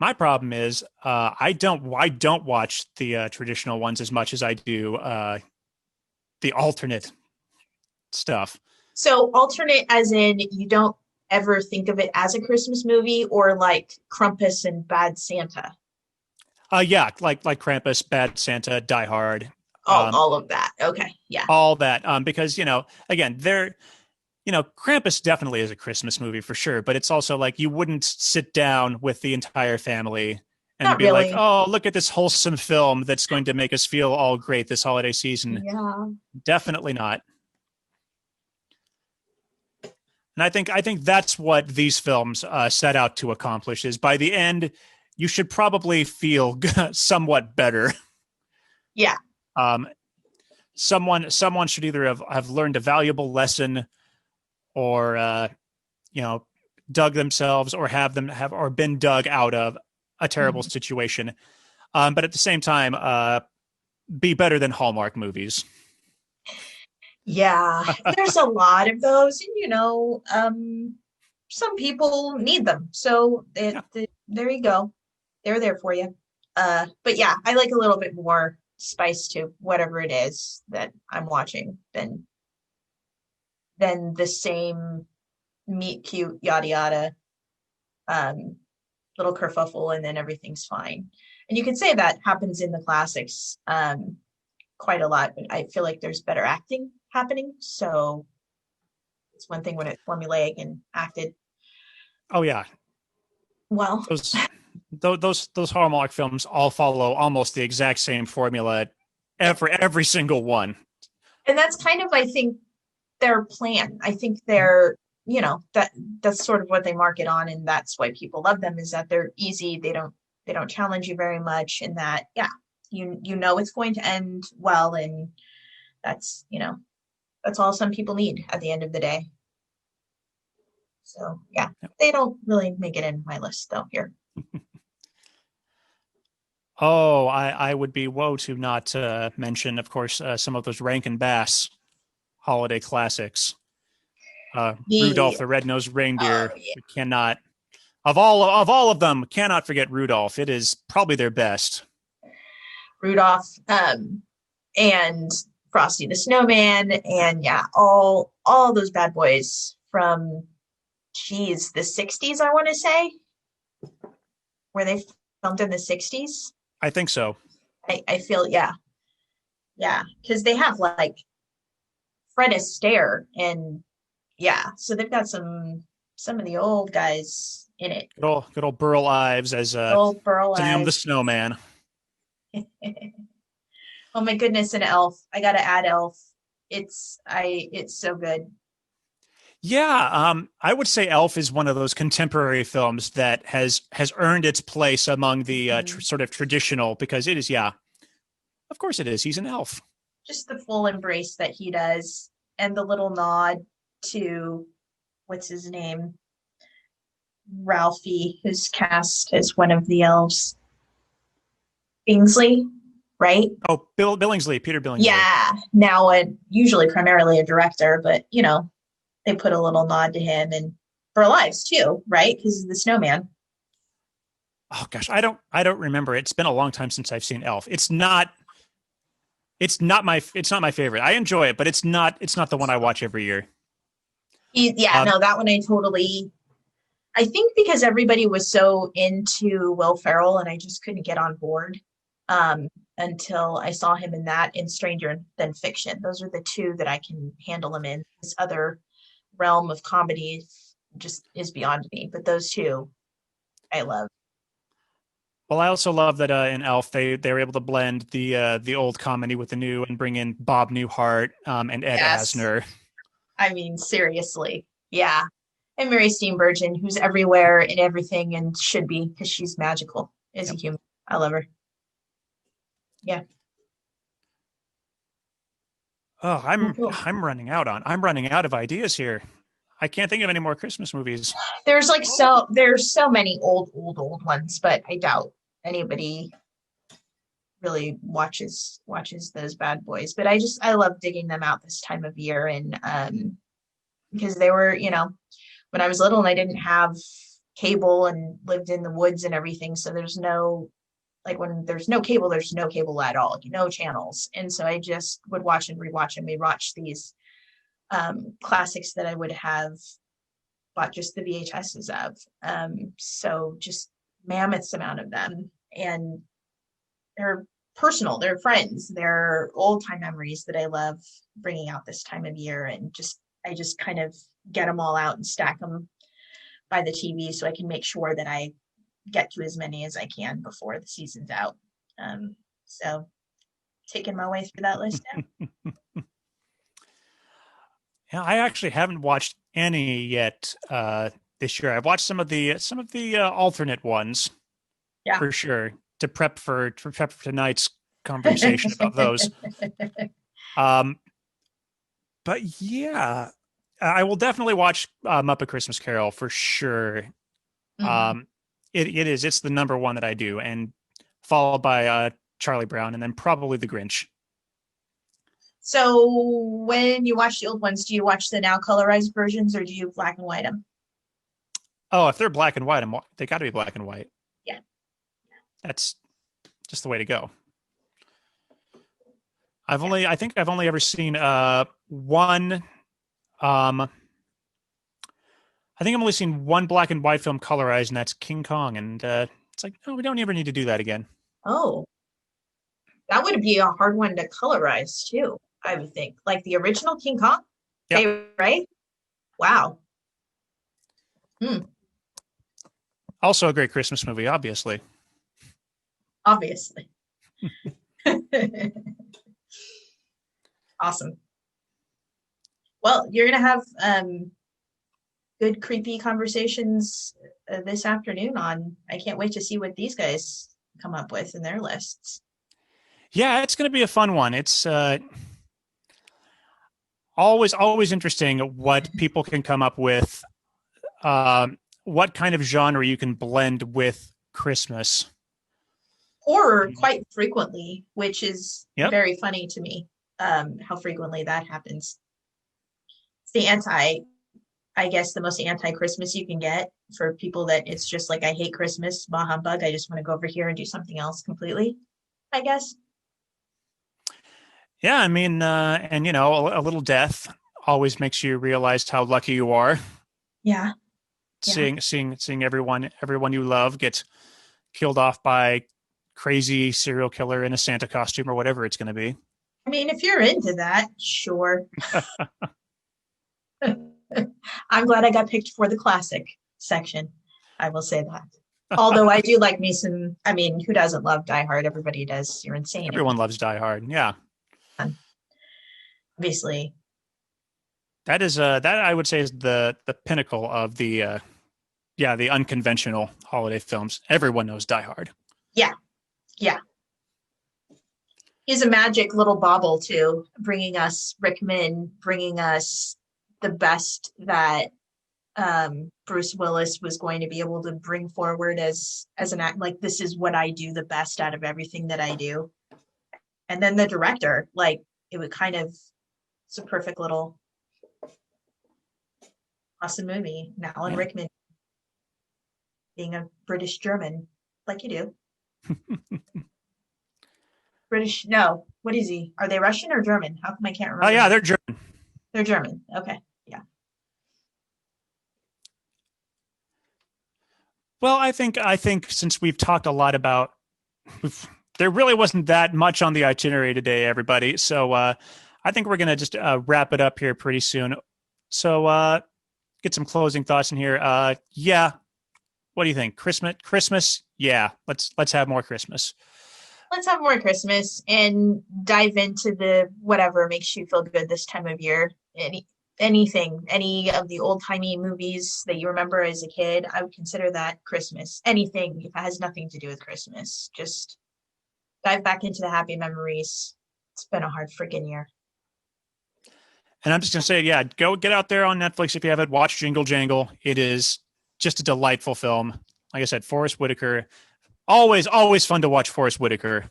My problem is I don't watch the traditional ones as much as I do the alternate stuff. So alternate as in you don't ever think of it as a Christmas movie or like Krampus and Bad Santa. Yeah, like Krampus, Bad Santa, Die Hard, All um, all of that. Okay. Yeah. all that. Because again, Krampus definitely is a Christmas movie for sure, but it's also like you wouldn't sit down with the entire family and Not be like, really. "Oh, look at this wholesome film that's going to make us feel all great this holiday season." Yeah. Definitely not. And I think that's what these films set out to accomplish. Is by the end, you should probably feel somewhat better. Yeah. Um, someone should either have learned a valuable lesson or you know dug themselves or have them have or been dug out of a terrible Mhm. situation. But at the same time, be better than Hallmark movies. Yeah. There's a lot of those, and some people need them. So Yeah. there you go. They're there for you. But yeah, I like a little bit more spice to whatever it is that I'm watching than the same meet cute yada yada um little kerfuffle and then everything's fine. And you could say that happens in the classics quite a lot, but I feel like there's better acting happening. So it's one thing when it's formulaic and acted Oh yeah. well. Those those Hallmark films all follow almost the exact same formula Yeah. for every single one. And that's kind of, I think, their plan. I think they're, that's sort of what they market on, and that's why people love them, is that they're easy. They don't challenge you very much, and that, yeah, you know it's going to end well, and that's, that's all some people need at the end of the day. So yeah, they don't really make it in my list though here. Oh, I would be woe to not mention, of course, some of those Rankin Bass holiday classics. Rudolph The the Red-Nosed Oh Reindeer. yeah, We cannot of all of them, cannot forget Rudolph. It is probably their best. Rudolph, and Frosty the Snowman, and yeah, all those bad boys from, geez, the '60s, I want to say, where they filmed in the '60s. I think so. I feel, yeah, yeah, because they have like Fred Astaire, and yeah, so they've got some of the old guys in it. Good old Burl Ives as Old Burl Sam the Ives. Snowman. Oh my goodness, and Elf. I gotta add Elf. It's so good. Yeah, I would say Elf is one of those contemporary films that has earned its place among the Mhm. sort of traditional because it is. Yeah, of course it is. He's an elf. Just the full embrace that he does, and the little nod to, what's his name? Ralphie, who's cast as one of the elves. Kingsley, right? Oh, Billingsley, Peter Billingsley. Yeah. Now usually primarily a director, but they put a little nod to him, and for lives too, right? Because he's the snowman. Oh gosh, I don't remember. It's been a long time since I've seen Elf. It's not my favorite. I enjoy it, but it's not the one I watch every year. Yeah, Um, no, that one I think because everybody was so into Will Ferrell, and I just couldn't get on board um, until I saw him in that in Stranger Than Fiction. Those are the two that I can handle him in. This other realm of comedy just is beyond me. But those two I love. well, I also love that in Elf they were able to blend the old comedy with the new and bring in Bob Newhart and Ed Yes. Asner. I mean, seriously. Yeah. And Mary Steenburgen, who's everywhere and everything and should be because she's magical as a Yep. human. I love her. Yeah. Oh, Cool, cool. I'm running out of ideas here. I can't think of any more Christmas movies. There's so many old ones, but I doubt anybody really watches those bad boys. But I love digging them out this time of year and because they were, when I was little and I didn't have cable and lived in the woods and everything, so there's no like when there's no cable at all, no channels. And so I just would watch and rewatch and rewatch these classics that I would have bought just the VHSs of. So just mammoths amount of them. And they're personal, they're friends, they're old time memories that I love bringing out this time of year. And I just kind of get them all out and stack them by the TV so I can make sure that I get to as many as I can before the season's out. So taking my way through that list now. Yeah, I actually haven't watched any yet this year. I've watched some of the alternate ones Yeah. for sure to prep for tonight's conversation about those. Um, but yeah, I will definitely watch Muppet Christmas Carol for sure. Mhm. It's the number one that I do, and followed by Charlie Brown, and then probably The Grinch. So when you watch the old ones, do you watch the now colorized versions or do you black and white them? Oh, if they're black and white, they got to be black and white. Yeah. That's just the way to go. Yeah. I think I've only ever seen one. I think I've only seen one black and white film colorized, and that's King Kong. And it's like, no, we don't ever need to do that again. Oh, that would be a hard one to colorize too, I would think. Like the original King Kong? Yep. Right? Wow. Hmm. Also a great Christmas movie, obviously. Obviously. Awesome. Well, you're gonna have good creepy conversations this afternoon on. I can't wait to see what these guys come up with in their lists. Yeah, it's going to be a fun one. It's always interesting what people can come up with. What kind of genre you can blend with Christmas. Horror quite frequently, which is Yep. very funny to me. How frequently that happens. It's the I guess the most anti-Christmas you can get for people that it's just like I hate Christmas, bah humbug. I just want to go over here and do something else completely. I guess. Yeah, I mean, and a little death always makes you realize how lucky you are. Yeah. Yeah. Seeing everyone you love get killed off by crazy serial killer in a Santa costume or whatever it's going to be. I mean, if you're into that, sure. I'm glad I got picked for the classic section. I will say that. Although I do like me some, I mean, who doesn't love Die Hard? Everybody does. You're insane if Everyone loves Die Hard. Yeah. Obviously. That is that I would say is the pinnacle of the unconventional holiday films. Everyone knows Die Hard. Yeah. Yeah. He's a magic little bauble too, bringing us Rickman, bringing us the best that Bruce Willis was going to be able to bring forward as an act. Like this is what I do the best out of everything that I do. And then the director, like it would kind of, it's a perfect little awesome movie. And Alan Rickman being a British German, like you do. British, no, what is he? Are they Russian or German? How come I can't remember? Oh yeah, they're German. They're German. Okay. Yeah. Well, I think since we've talked a lot about, there really wasn't that much on the itinerary today, everybody. So I think we're gonna just wrap it up here pretty soon. So get some closing thoughts in here. Yeah, what do you think? Christmas? Yeah, let's have more Christmas. Let's have more Christmas and dive into the whatever makes you feel good this time of year. anything, any of the old timey movies that you remember as a kid, I would consider that Christmas. Anything if it has nothing to do with Christmas, just dive back into the happy memories. It's been a hard freaking year. And I'm just gonna say, yeah, go get out there on Netflix if you haven't watched Jingle Jangle. It is just a delightful film. Like I said, Forrest Whitaker. Always fun to watch Forrest Whitaker.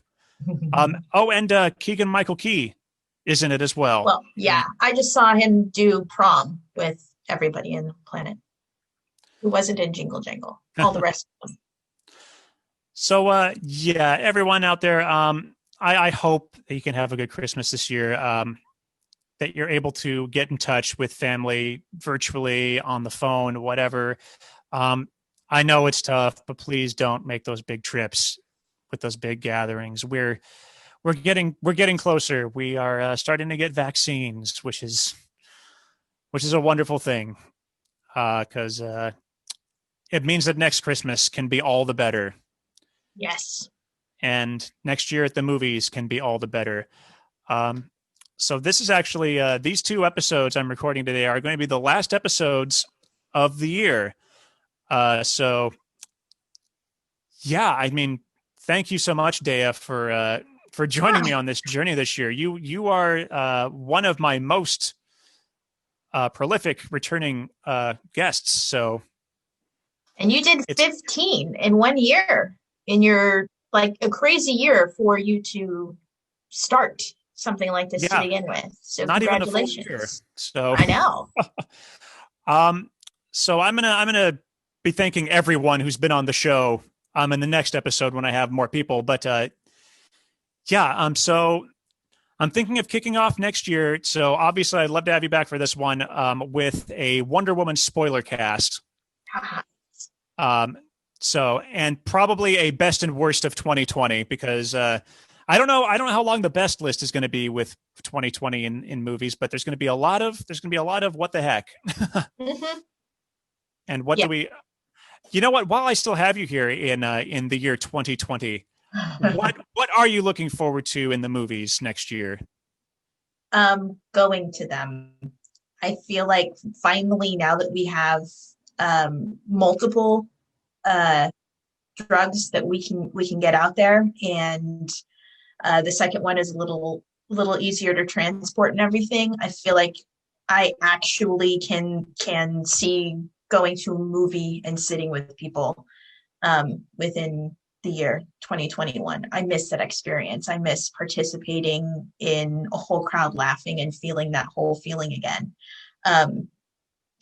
Oh, and Keegan Michael Key is in it as well. Well, yeah, I just saw him do prom with everybody in the planet who wasn't in Jingle Jangle. All the rest of them. So yeah, everyone out there, I hope that you can have a good Christmas this year. That you're able to get in touch with family virtually, on the phone, whatever. I know it's tough, but please don't make those big trips with those big gatherings. We're getting closer. We are starting to get vaccines, which is a wonderful thing, because it means that next Christmas can be all the better, Yes. and next year at the movies can be all the better. Um, so this is actually these two episodes I'm recording today are going to be the last episodes of the year. So yeah, I mean, thank you so much, Deya, for joining me on this journey this year. You are one of my most prolific returning guests. So And you did it's 15 in 1 year in your like a crazy year for you to start something like this to yeah, begin with. So not even a full year. congratulations. So I know. um, so I'm gonna be thanking everyone who's been on the show in the next episode when I have more people. But yeah, so I'm thinking of kicking off next year. So obviously, I'd love to have you back for this one with a Wonder Woman spoiler cast. Um, so and probably a best and worst of 2020 because I don't know how long the best list is going to be with 2020 in movies, but there's going to be a lot of what the heck. Mm-hmm. And what Yeah. do we? You know what? While I still have you here in the year 2020, what are you looking forward to in the movies next year? Going to them. I feel like finally now that we have multiple uh drugs that we can get out there and the second one is a little easier to transport and everything. I feel like I actually can see going to a movie and sitting with people within the year 2021. I miss that experience. I miss participating in a whole crowd laughing and feeling that whole feeling again. Um,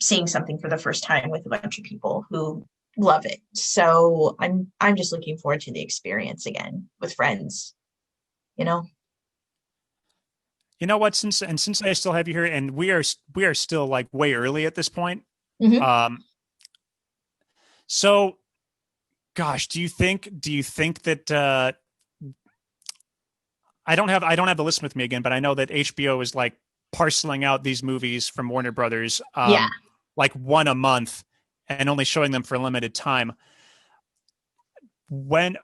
Seeing something for the first time with a bunch of people who love it. So I'm just looking forward to the experience again with friends, you know? You know what? Since I still have you here, and we are still like way early at this point. Mm-hmm. Um, so gosh, do you think that I don't have the list with me again, but I know that HBO is like parceling out these movies from Warner Brothers, Yeah. like one a month, and only showing them for a limited time. When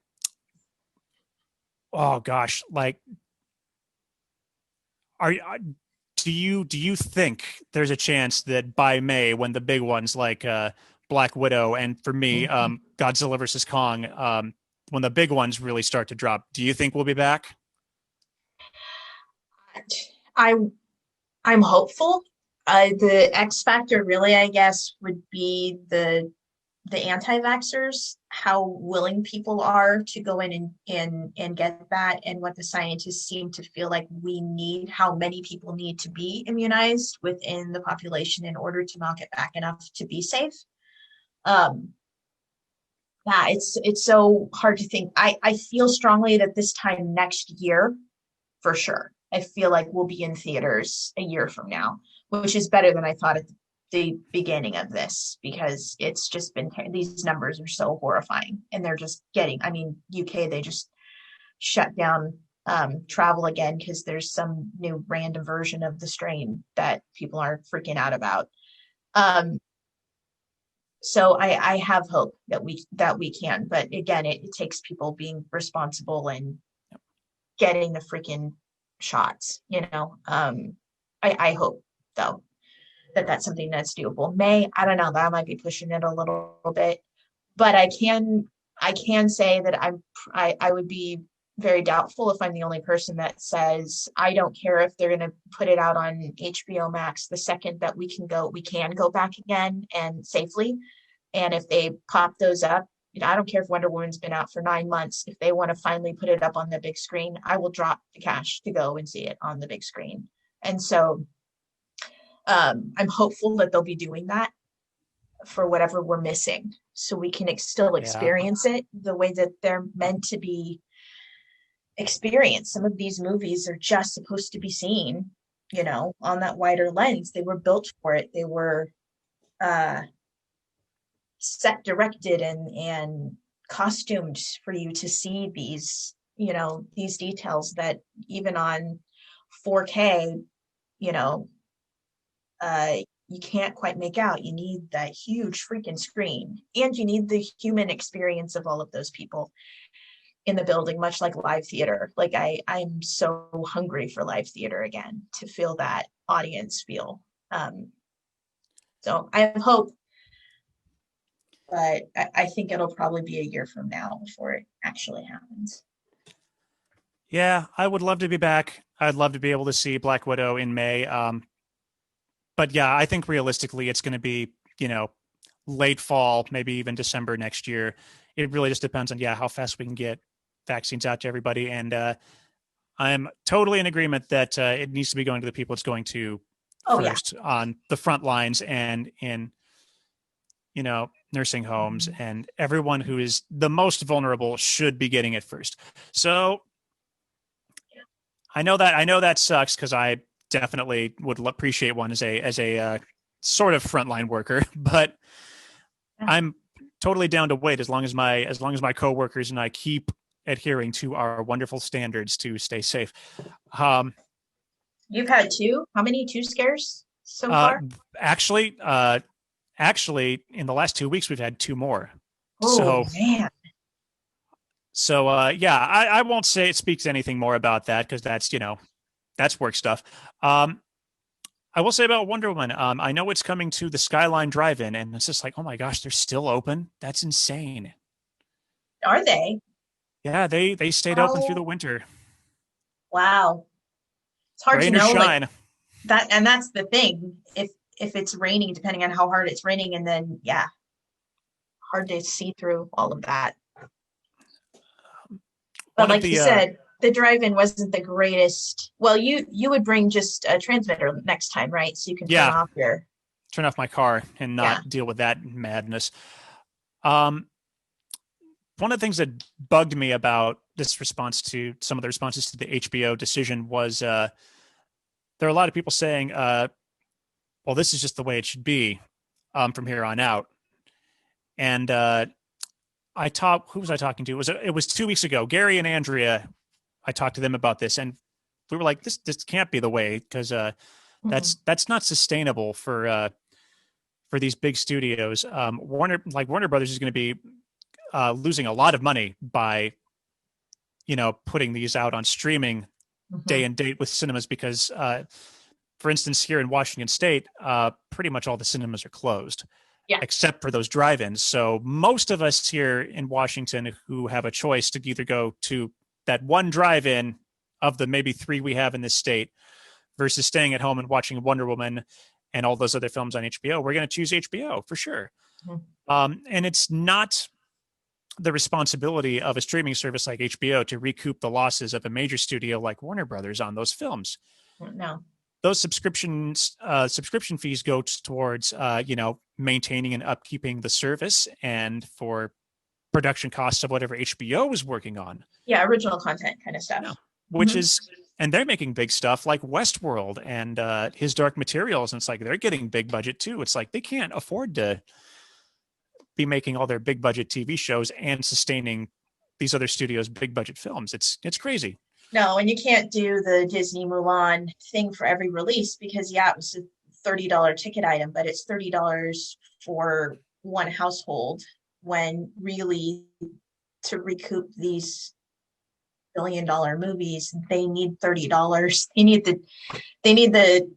oh gosh, like are do you think there's a chance that by May, when the big ones like Black Widow and for me, Godzilla versus Kong, when the big ones really start to drop, do you think we'll be back? I I'm hopeful. The X factor really, I guess, would be the anti-vaxxers, how willing people are to go in and get that, and what the scientists seem to feel like we need, how many people need to be immunized within the population in order to knock it back enough to be safe. Um, yeah, it's so hard to think. I feel strongly that this time next year, for sure. I feel like we'll be in theaters a year from now, which is better than I thought at the beginning of this because it's just been these numbers are so horrifying and they're just getting. I mean, UK they just shut down travel again because there's some new random version of the strain that people are freaking out about. Um, so I have hope that we can, but again, it takes people being responsible and getting the freaking shots, you know. I hope though. that that's something that's doable. May, I don't know, that might be pushing it a little bit, but I can say that I would be very doubtful if I'm the only person that says I don't care if they're going to put it out on HBO Max the second that we can go back again and safely. And if they pop those up, I don't care if Wonder Woman's been out for 9 months. If they want to finally put it up on the big screen, I will drop the cash to go and see it on the big screen. And so I'm hopeful that they'll be doing that for whatever we're missing, so we can still Yeah. experience it the way that they're meant to be experienced. Some of these movies are just supposed to be seen, on that wider lens. They were built for it. They were uh, set directed and costumed for you to see these details that even on 4K, you know, uh, you can't quite make out. You need that huge freaking screen, and you need the human experience of all of those people in the building, much like live theater. Like I'm so hungry for live theater again, to feel that audience feel. So I have hope, but I think it'll probably be a year from now before it actually happens. Yeah, I would love to be back. I'd love to be able to see Black Widow in May. But yeah, I think realistically it's going to be, late fall, maybe even December next year. It really just depends on, yeah, how fast we can get vaccines out to everybody. And I'm totally in agreement that it needs to be going to the people it's going to Oh yeah. first on the front lines and in, nursing homes, and everyone who is the most vulnerable should be getting it first. So I know that sucks because I definitely would appreciate one as a sort of frontline worker, but I'm totally down to wait as long as my coworkers and I keep adhering to our wonderful standards to stay safe. Um, You've had two? How many two scares so uh, far? actually, actually, in the last 2 weeks we've had two more. Oh So man. yeah, I won't say it speaks anything more about that because that's work stuff. Um, I will say about Wonder Woman, I know it's coming to the Skyline Drive-In, and it's just like, oh my gosh, they're still open. That's insane. Are they? Yeah, they stayed open through the How? winter, Wow. It's hard to rain or know, like shine. that, and that's the thing. If it's raining, depending on how hard it's raining, and then yeah, hard to see through all of that. But One of like you the said, the drive-in wasn't the greatest. Well, you would bring just a transmitter next time, right? So you can turn yeah, off your turn off my car and yeah. not deal with that madness. Um, one of the things that bugged me about this response to some of the responses to the HBO decision was there are a lot of people saying, well, this is just the way it should be from here on out. And who was I talking to? It was 2 weeks ago. Gary and Andrea, I talked to them about this, and we were like, this can't be the way because Mhm. that's not sustainable for these big studios. Warner Brothers is going to be losing a lot of money by putting these out on streaming day Mhm. and date with cinemas because for instance, here in Washington State, pretty much all the cinemas are closed Yeah. except for those drive-ins. So most of us here in Washington who have a choice to either go to that one drive-in of the maybe three we have in this state versus staying at home and watching Wonder Woman and all those other films on HBO, we're going to choose HBO for sure. Mhm. And it's not the responsibility of a streaming service like HBO to recoup the losses of a major studio like Warner Brothers on those films. No. Those subscription fees go towards maintaining and upkeeping the service and for production costs of whatever HBO is working on. Yeah, original content kind of stuff. Yeah, which Mhm. is and they're making big stuff like Westworld and His Dark Materials, and it's like they're getting big budget too. It's like they can't afford to be making all their big budget TV shows and sustaining these other studios' big budget films. It's crazy. No, and you can't do the Disney Mulan thing for every release because yeah, it was a $30 ticket item, but it's $30 for one household when really to recoup these $1 billion movies, they need $30. They need the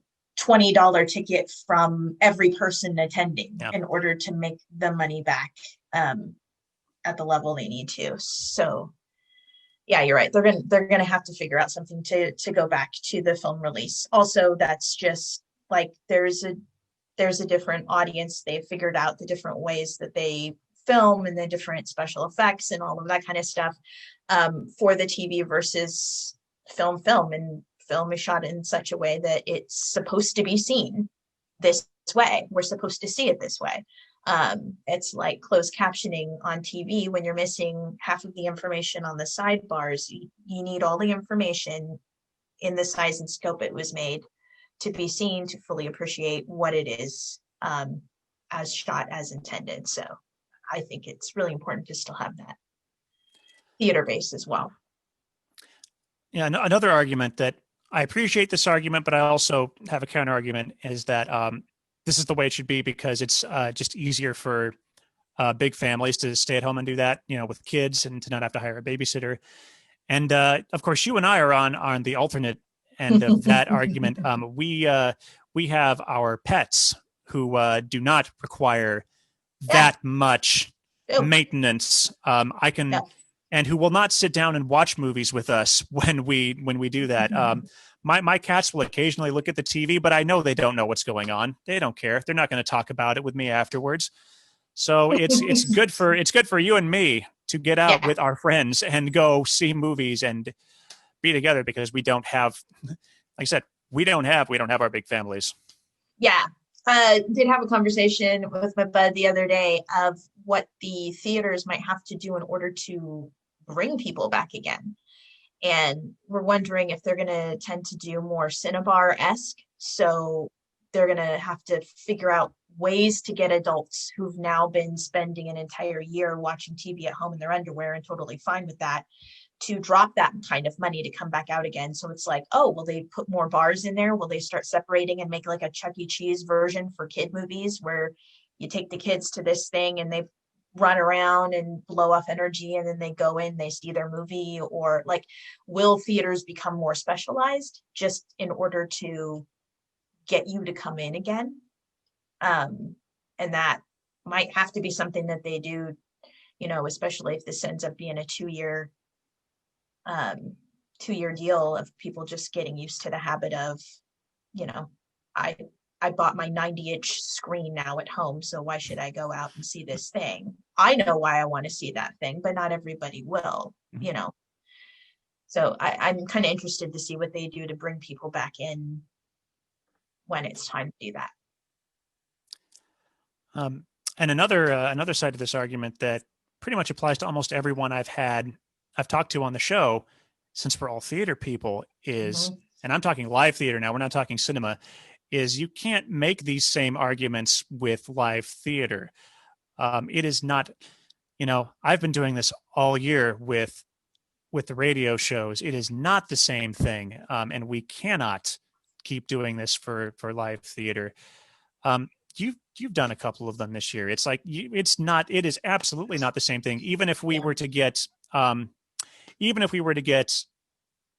$20 ticket from every person attending Yeah. in order to make the money back at the level they need to. So yeah, you're right. They're gonna have to figure out something to go back to the film release. Also, that's just like there's a different audience. They've figured out the different ways that they film and the different special effects and all of that kind of stuff for the TV versus film. And film is shot in such a way that it's supposed to be seen this way. We're supposed to see it this way. It's like closed captioning on TV when you're missing half of the information on the sidebars. You need all the information in the size and scope it was made to be seen to fully appreciate what it is as shot as intended. So I think it's really important to still have that theater base as well. Yeah, another argument that I appreciate this argument, but I also have a counter argument is that this is the way it should be because it's just easier for big families to stay at home and do that, with kids and to not have to hire a babysitter. And of course, you and I are on the alternate end of that argument. We have our pets who do not require Yeah. that much Oh, maintenance. I can, yeah. and who will not sit down and watch movies with us when we do that. My cats will occasionally look at the TV, but I know they don't know what's going on. They don't care. They're not going to talk about it with me afterwards. So it's good for you and me to get out Yeah. with our friends and go see movies and be together because we don't have, like I said, we don't have our big families. Yeah. Did have a conversation with my bud the other day of what the theaters might have to do in order to bring people back again. And we're wondering if they're going to tend to do more Cinnabar-esque. So they're going to have to figure out ways to get adults who've now been spending an entire year watching TV at home in their underwear and totally fine with that to drop that kind of money to come back out again. So it's like, oh, will they put more bars in there? Will they start separating and make like a Chuck E. Cheese version for kid movies where you take the kids to this thing and they run around and blow off energy and then they go in, they see their movie? Or like, will theaters become more specialized just in order to get you to come in again? And that might have to be something that they do, especially if this ends up being a 2 year 2 year deal of people just getting used to the habit of, you know, I I bought my 90-inch screen now at home, so why should I go out and see this thing? I know why I want to see that thing, but not everybody will, you know. So I'm kind of interested to see what they do to bring people back in when it's time to do that. And another side of this argument that pretty much applies to almost everyone I've talked to on the show, since we're all theater people, is, and I'm talking live theater now, we're not talking cinema, is you can't make these same arguments with live theater. It is not, I've been doing this all year with the radio shows. It is not the same thing, and we cannot keep doing this for live theater. You've done a couple of them this year. It's like it is absolutely not the same thing. Even if we were to get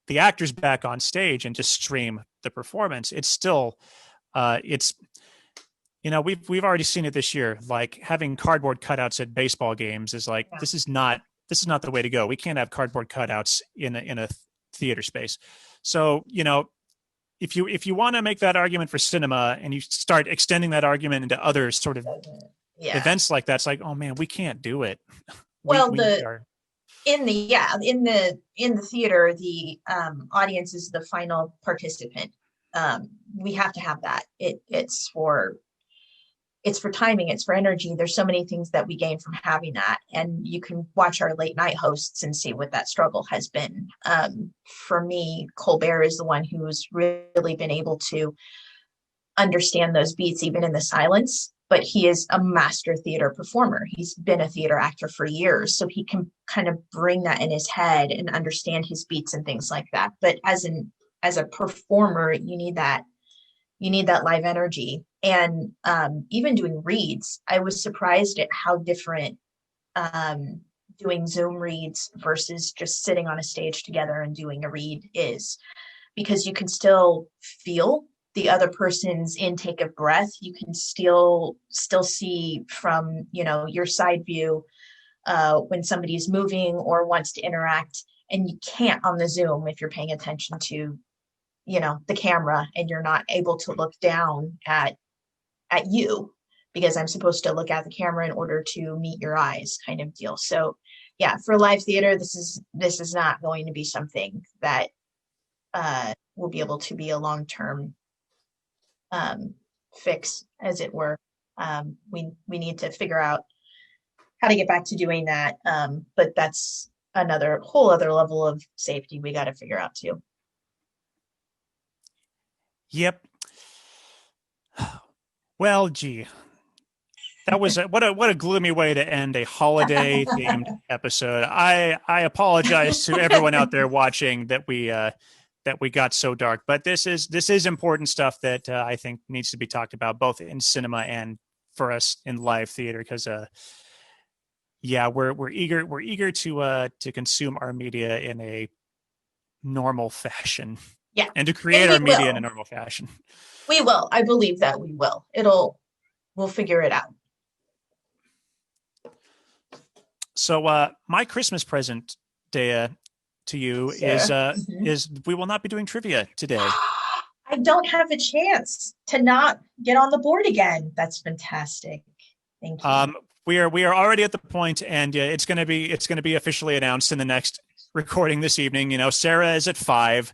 the actors back on stage and just stream the performance, it's still we've already seen it this year. Like having cardboard cutouts at baseball games is like, this is not the way to go. We can't have cardboard cutouts in a theater space. So, if you want to make that argument for cinema and you start extending that argument into other sort of events like that, it's like, oh man, we can't do it. Well, in the theater, the audience is the final participant. We have to have that. It's for timing, it's for energy. There's so many things that we gain from having that. And you can watch our late night hosts and see what that struggle has been. For me, Colbert is the one who's really been able to understand those beats, even in the silence. But he is a master theater performer. He's been a theater actor for years. So he can kind of bring that in his head and understand his beats and things like that. But as a performer, you need that live energy. And even doing reads, I was surprised at how different doing Zoom reads versus just sitting on a stage together and doing a read is, because you can still feel the other person's intake of breath. You can still see from, you know, your side view when somebody is moving or wants to interact, and you can't on the Zoom if you're paying attention to, you know, the camera, and you're not able to look down at you, because I'm supposed to look at the camera in order to meet your eyes, kind of deal. So yeah, for live theater, this is not going to be something that will be able to be a long-term fix, as it were. We need to figure out how to get back to doing that. But that's another whole other level of safety we got to figure out too. Yep. Well, gee, that was what a gloomy way to end a holiday themed episode. I apologize to everyone out there watching that we got so dark, but this is important stuff that I think needs to be talked about both in cinema and for us in live theater, because yeah, we're eager to consume our media in a normal fashion Yeah, and to and create we our media in a will. normal fashion. We will. I believe that we will. We'll figure it out. So my Christmas present, Dea, to you Sarah. Mhm. is we will not be doing trivia today. I don't have a chance to not get on the board again. That's fantastic. Thank you. Um, we are already at the point, and it's gonna be officially announced in the next recording this evening. You know, Sarah is at 5.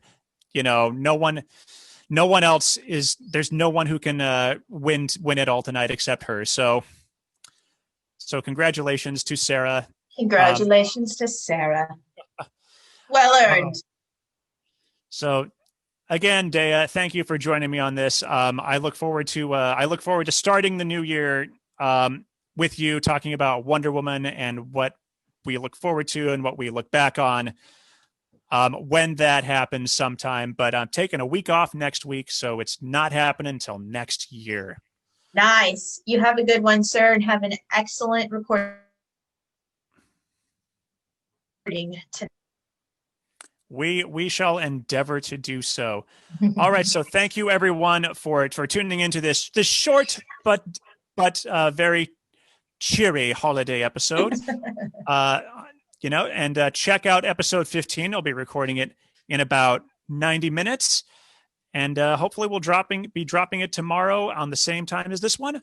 You know, no one else is. There's no one who can win it all tonight except her. So congratulations to Sarah. Um, Congratulations to Sarah. Well uh, earned. so again, Dea, thank you for joining me on this. I look forward to starting the new year with you, talking about Wonder Woman and what we look forward to and what we look back on when that happens sometime. But I'm taking a week off next week, so it's not happening until next year. Nice. You have a good one, sir, and have an excellent recording tonight. We shall endeavor to do so. All right, so thank you everyone for tuning into this short but very cheery holiday episode. Uh, and check out episode 15. I'll be recording it in about 90 minutes, and hopefully we'll be dropping it tomorrow on the same time as this one.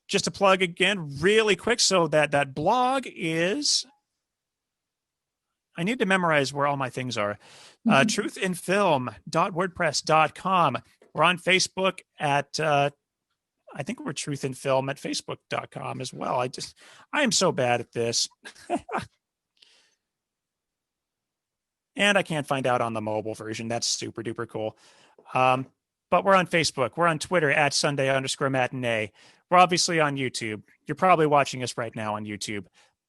Just to plug again really quick, so that blog is, I need to memorize where all my things are. Truthinfilm.wordpress.com. We're on Facebook at I think we're Truth in Film at Facebook.com as well. I am so bad at this. And I can't find out on the mobile version. That's super duper cool. But we're on Facebook. We're on Twitter at Sunday_matinee. We're obviously on YouTube. You're probably watching us right now on YouTube.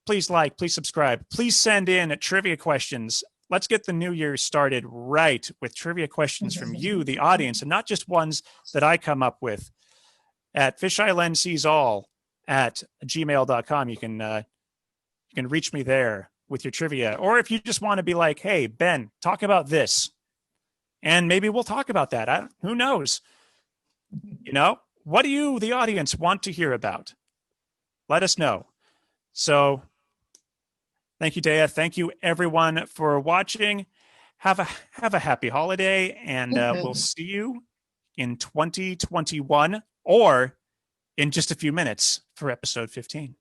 Please like, please subscribe. Please send in trivia questions. Let's get the new year started right with trivia questions from you, the audience, and not just ones that I come up with. At fisheyelensseesall@gmail.com. You can reach me there with your trivia. Or if you just want to be like, hey, Ben, talk about this. And maybe we'll talk about that. Who knows? You know, what do you, the audience, want to hear about? Let us know. So thank you, Deya. Thank you, everyone, for watching. Have a happy holiday, and we'll see you in 2021 or in just a few minutes for episode 15.